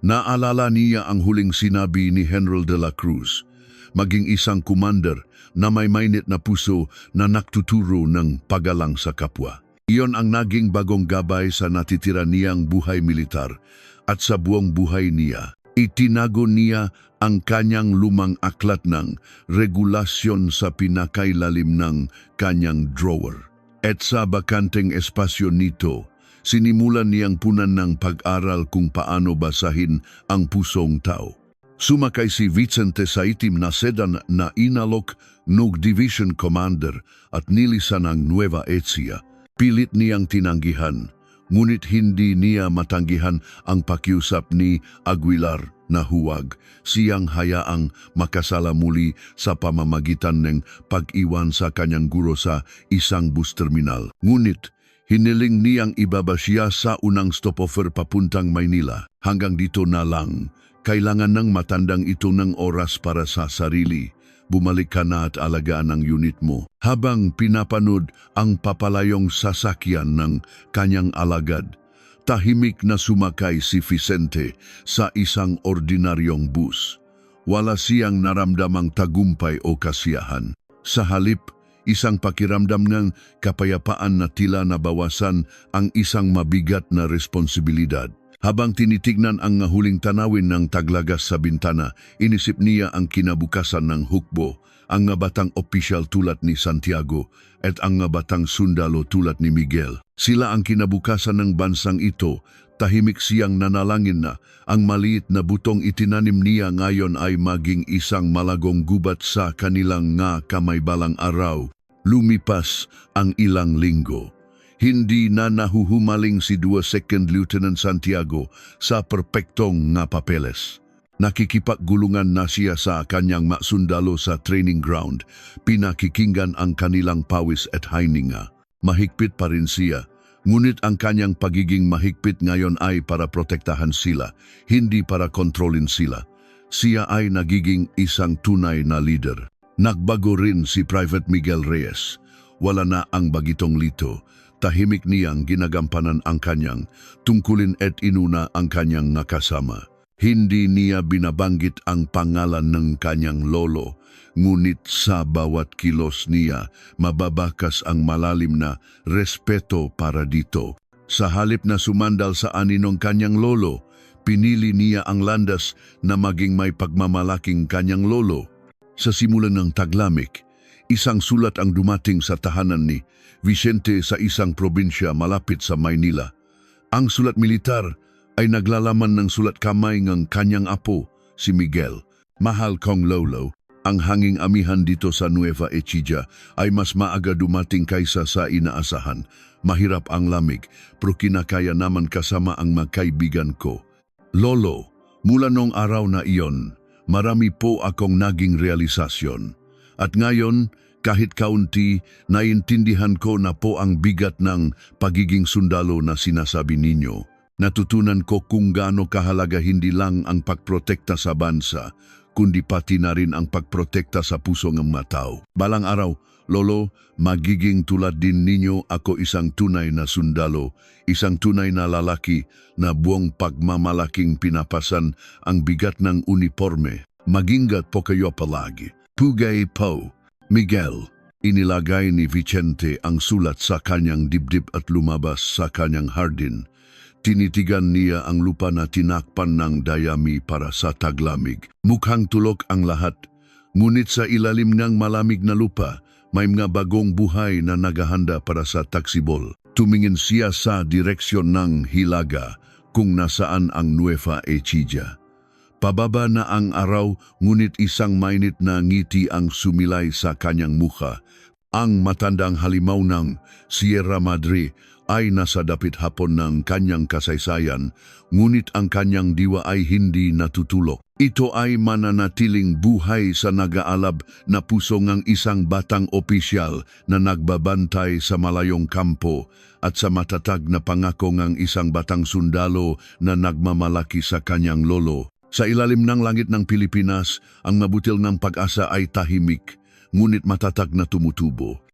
Naalala niya ang huling sinabi ni General de la Cruz, maging isang commander na may mainit na puso na nagtuturo ng paggalang sa kapwa. Iyon ang naging bagong gabay sa natitira niyang buhay militar at sa buong buhay niya. Itinago niya ang kanyang lumang aklat ng regulasyon sa pinakailalim ng kanyang drawer. At sa bakanteng espasyo nito, sinimulan niyang punan ng pag-aral kung paano basahin ang pusong tao. Sumakay si Vicente sa itim na sedan na inalok ng Division Commander at nilisan ang Nueva Ecija. Pilit niyang tinanggihan, ngunit hindi niya matanggihan ang pakiusap ni Aguilar na huwag siyang hayaang makasala muli sa pamamagitan ng pag-iwan sa kanyang guro sa isang bus terminal. Ngunit hiniling niyang ibaba siya sa unang stopover papuntang Maynila. Hanggang dito na lang, kailangan ng matandang ito ng oras para sa sarili. Bumalik ka na at alagaan ang unit mo. Habang pinapanood ang papalayong sasakyan ng kanyang alagad, tahimik na sumakay si Vicente sa isang ordinaryong bus. Wala siyang naramdamang tagumpay o kasiyahan. Sa halip, isang pakiramdam ng kapayapaan na tila nabawasan ang isang mabigat na responsibilidad. Habang tinitignan ang huling tanawin ng taglagas sa bintana, inisip niya ang kinabukasan ng hukbo, ang batang opisyal tulad ni Santiago at ang batang sundalo tulad ni Miguel. Sila ang kinabukasan ng bansang ito. Tahimik siyang nanalangin na ang maliit na butong itinanim niya ngayon ay maging isang malagong gubat sa kanilang nga kamay balang araw. Lumipas ang ilang linggo. Hindi na nahuhumaling si 2nd Lieutenant Santiago sa perpektong nga papeles. Nakikipagulungan na siya sa kanyang masundalo sa training ground. Pinakikinggan ang kanilang pawis at hininga. Mahigpit pa rin siya. Ngunit ang kanyang pagiging mahigpit ngayon ay para protektahan sila, hindi para kontrolin sila. Siya ay nagiging isang tunay na leader. Nagbago rin si Private Miguel Reyes. Wala na ang bagitong lito. Tahimik niyang ginagampanan ang kanyang tungkulin at inuna ang kanyang nakasama. Hindi niya binabanggit ang pangalan ng kanyang lolo, ngunit sa bawat kilos niya mababakas ang malalim na respeto para dito. Sa halip na sumandal sa aninong kanyang lolo, pinili niya ang landas na maging may pagmamalaking kanyang lolo. Sa simulan ng taglamig, isang sulat ang dumating sa tahanan ni Vicente sa isang probinsya malapit sa Maynila. Ang sulat militar ay naglalaman ng sulat kamay ng kanyang apo, si Miguel. Mahal kong lolo, ang hanging amihan dito sa Nueva Ecija ay mas maaga dumating kaysa sa inaasahan. Mahirap ang lamig, pero kinakaya naman kasama ang magkaibigan ko. Lolo, mula nung araw na iyon, marami po akong naging realisasyon. At ngayon, kahit kaunti, naintindihan ko na po ang bigat ng pagiging sundalo na sinasabi ninyo. Natutunan ko kung gaano kahalaga hindi lang ang pagprotekta sa bansa, kundi pati na rin ang pagprotekta sa puso ng mga tao. Balang araw, Lolo, magiging tulad din ninyo ako isang tunay na sundalo, isang tunay na lalaki na buong pagmamalaking pinapasan ang bigat ng uniforme. Magingat po kayo palagi. Pugay po. Miguel, inilagay ni Vicente ang sulat sa kanyang dibdib at lumabas sa kanyang hardin. Tinitigan niya ang lupa na tinakpan ng dayami para sa taglamig. Mukhang tulok ang lahat, ngunit sa ilalim ng malamig na lupa, may mga bagong buhay na naghahanda para sa taksibol. Tumingin siya sa direksyon ng Hilaga kung nasaan ang Nueva Ecija. Pababa na ang araw, ngunit isang mainit na ngiti ang sumilay sa kanyang mukha. Ang matandang halimaw ng Sierra Madre ay nasa dapit hapon ng kanyang kasaysayan, ngunit ang kanyang diwa ay hindi natutulog. Ito ay mananatiling buhay sa nag-aalab na puso ng isang batang opisyal na nagbabantay sa malayong kampo at sa matatag na pangako ng isang batang sundalo na nagmamalaki sa kanyang lolo. Sa ilalim ng langit ng Pilipinas, ang mabutil ng pag-asa ay tahimik, ngunit matatag na tumutubo.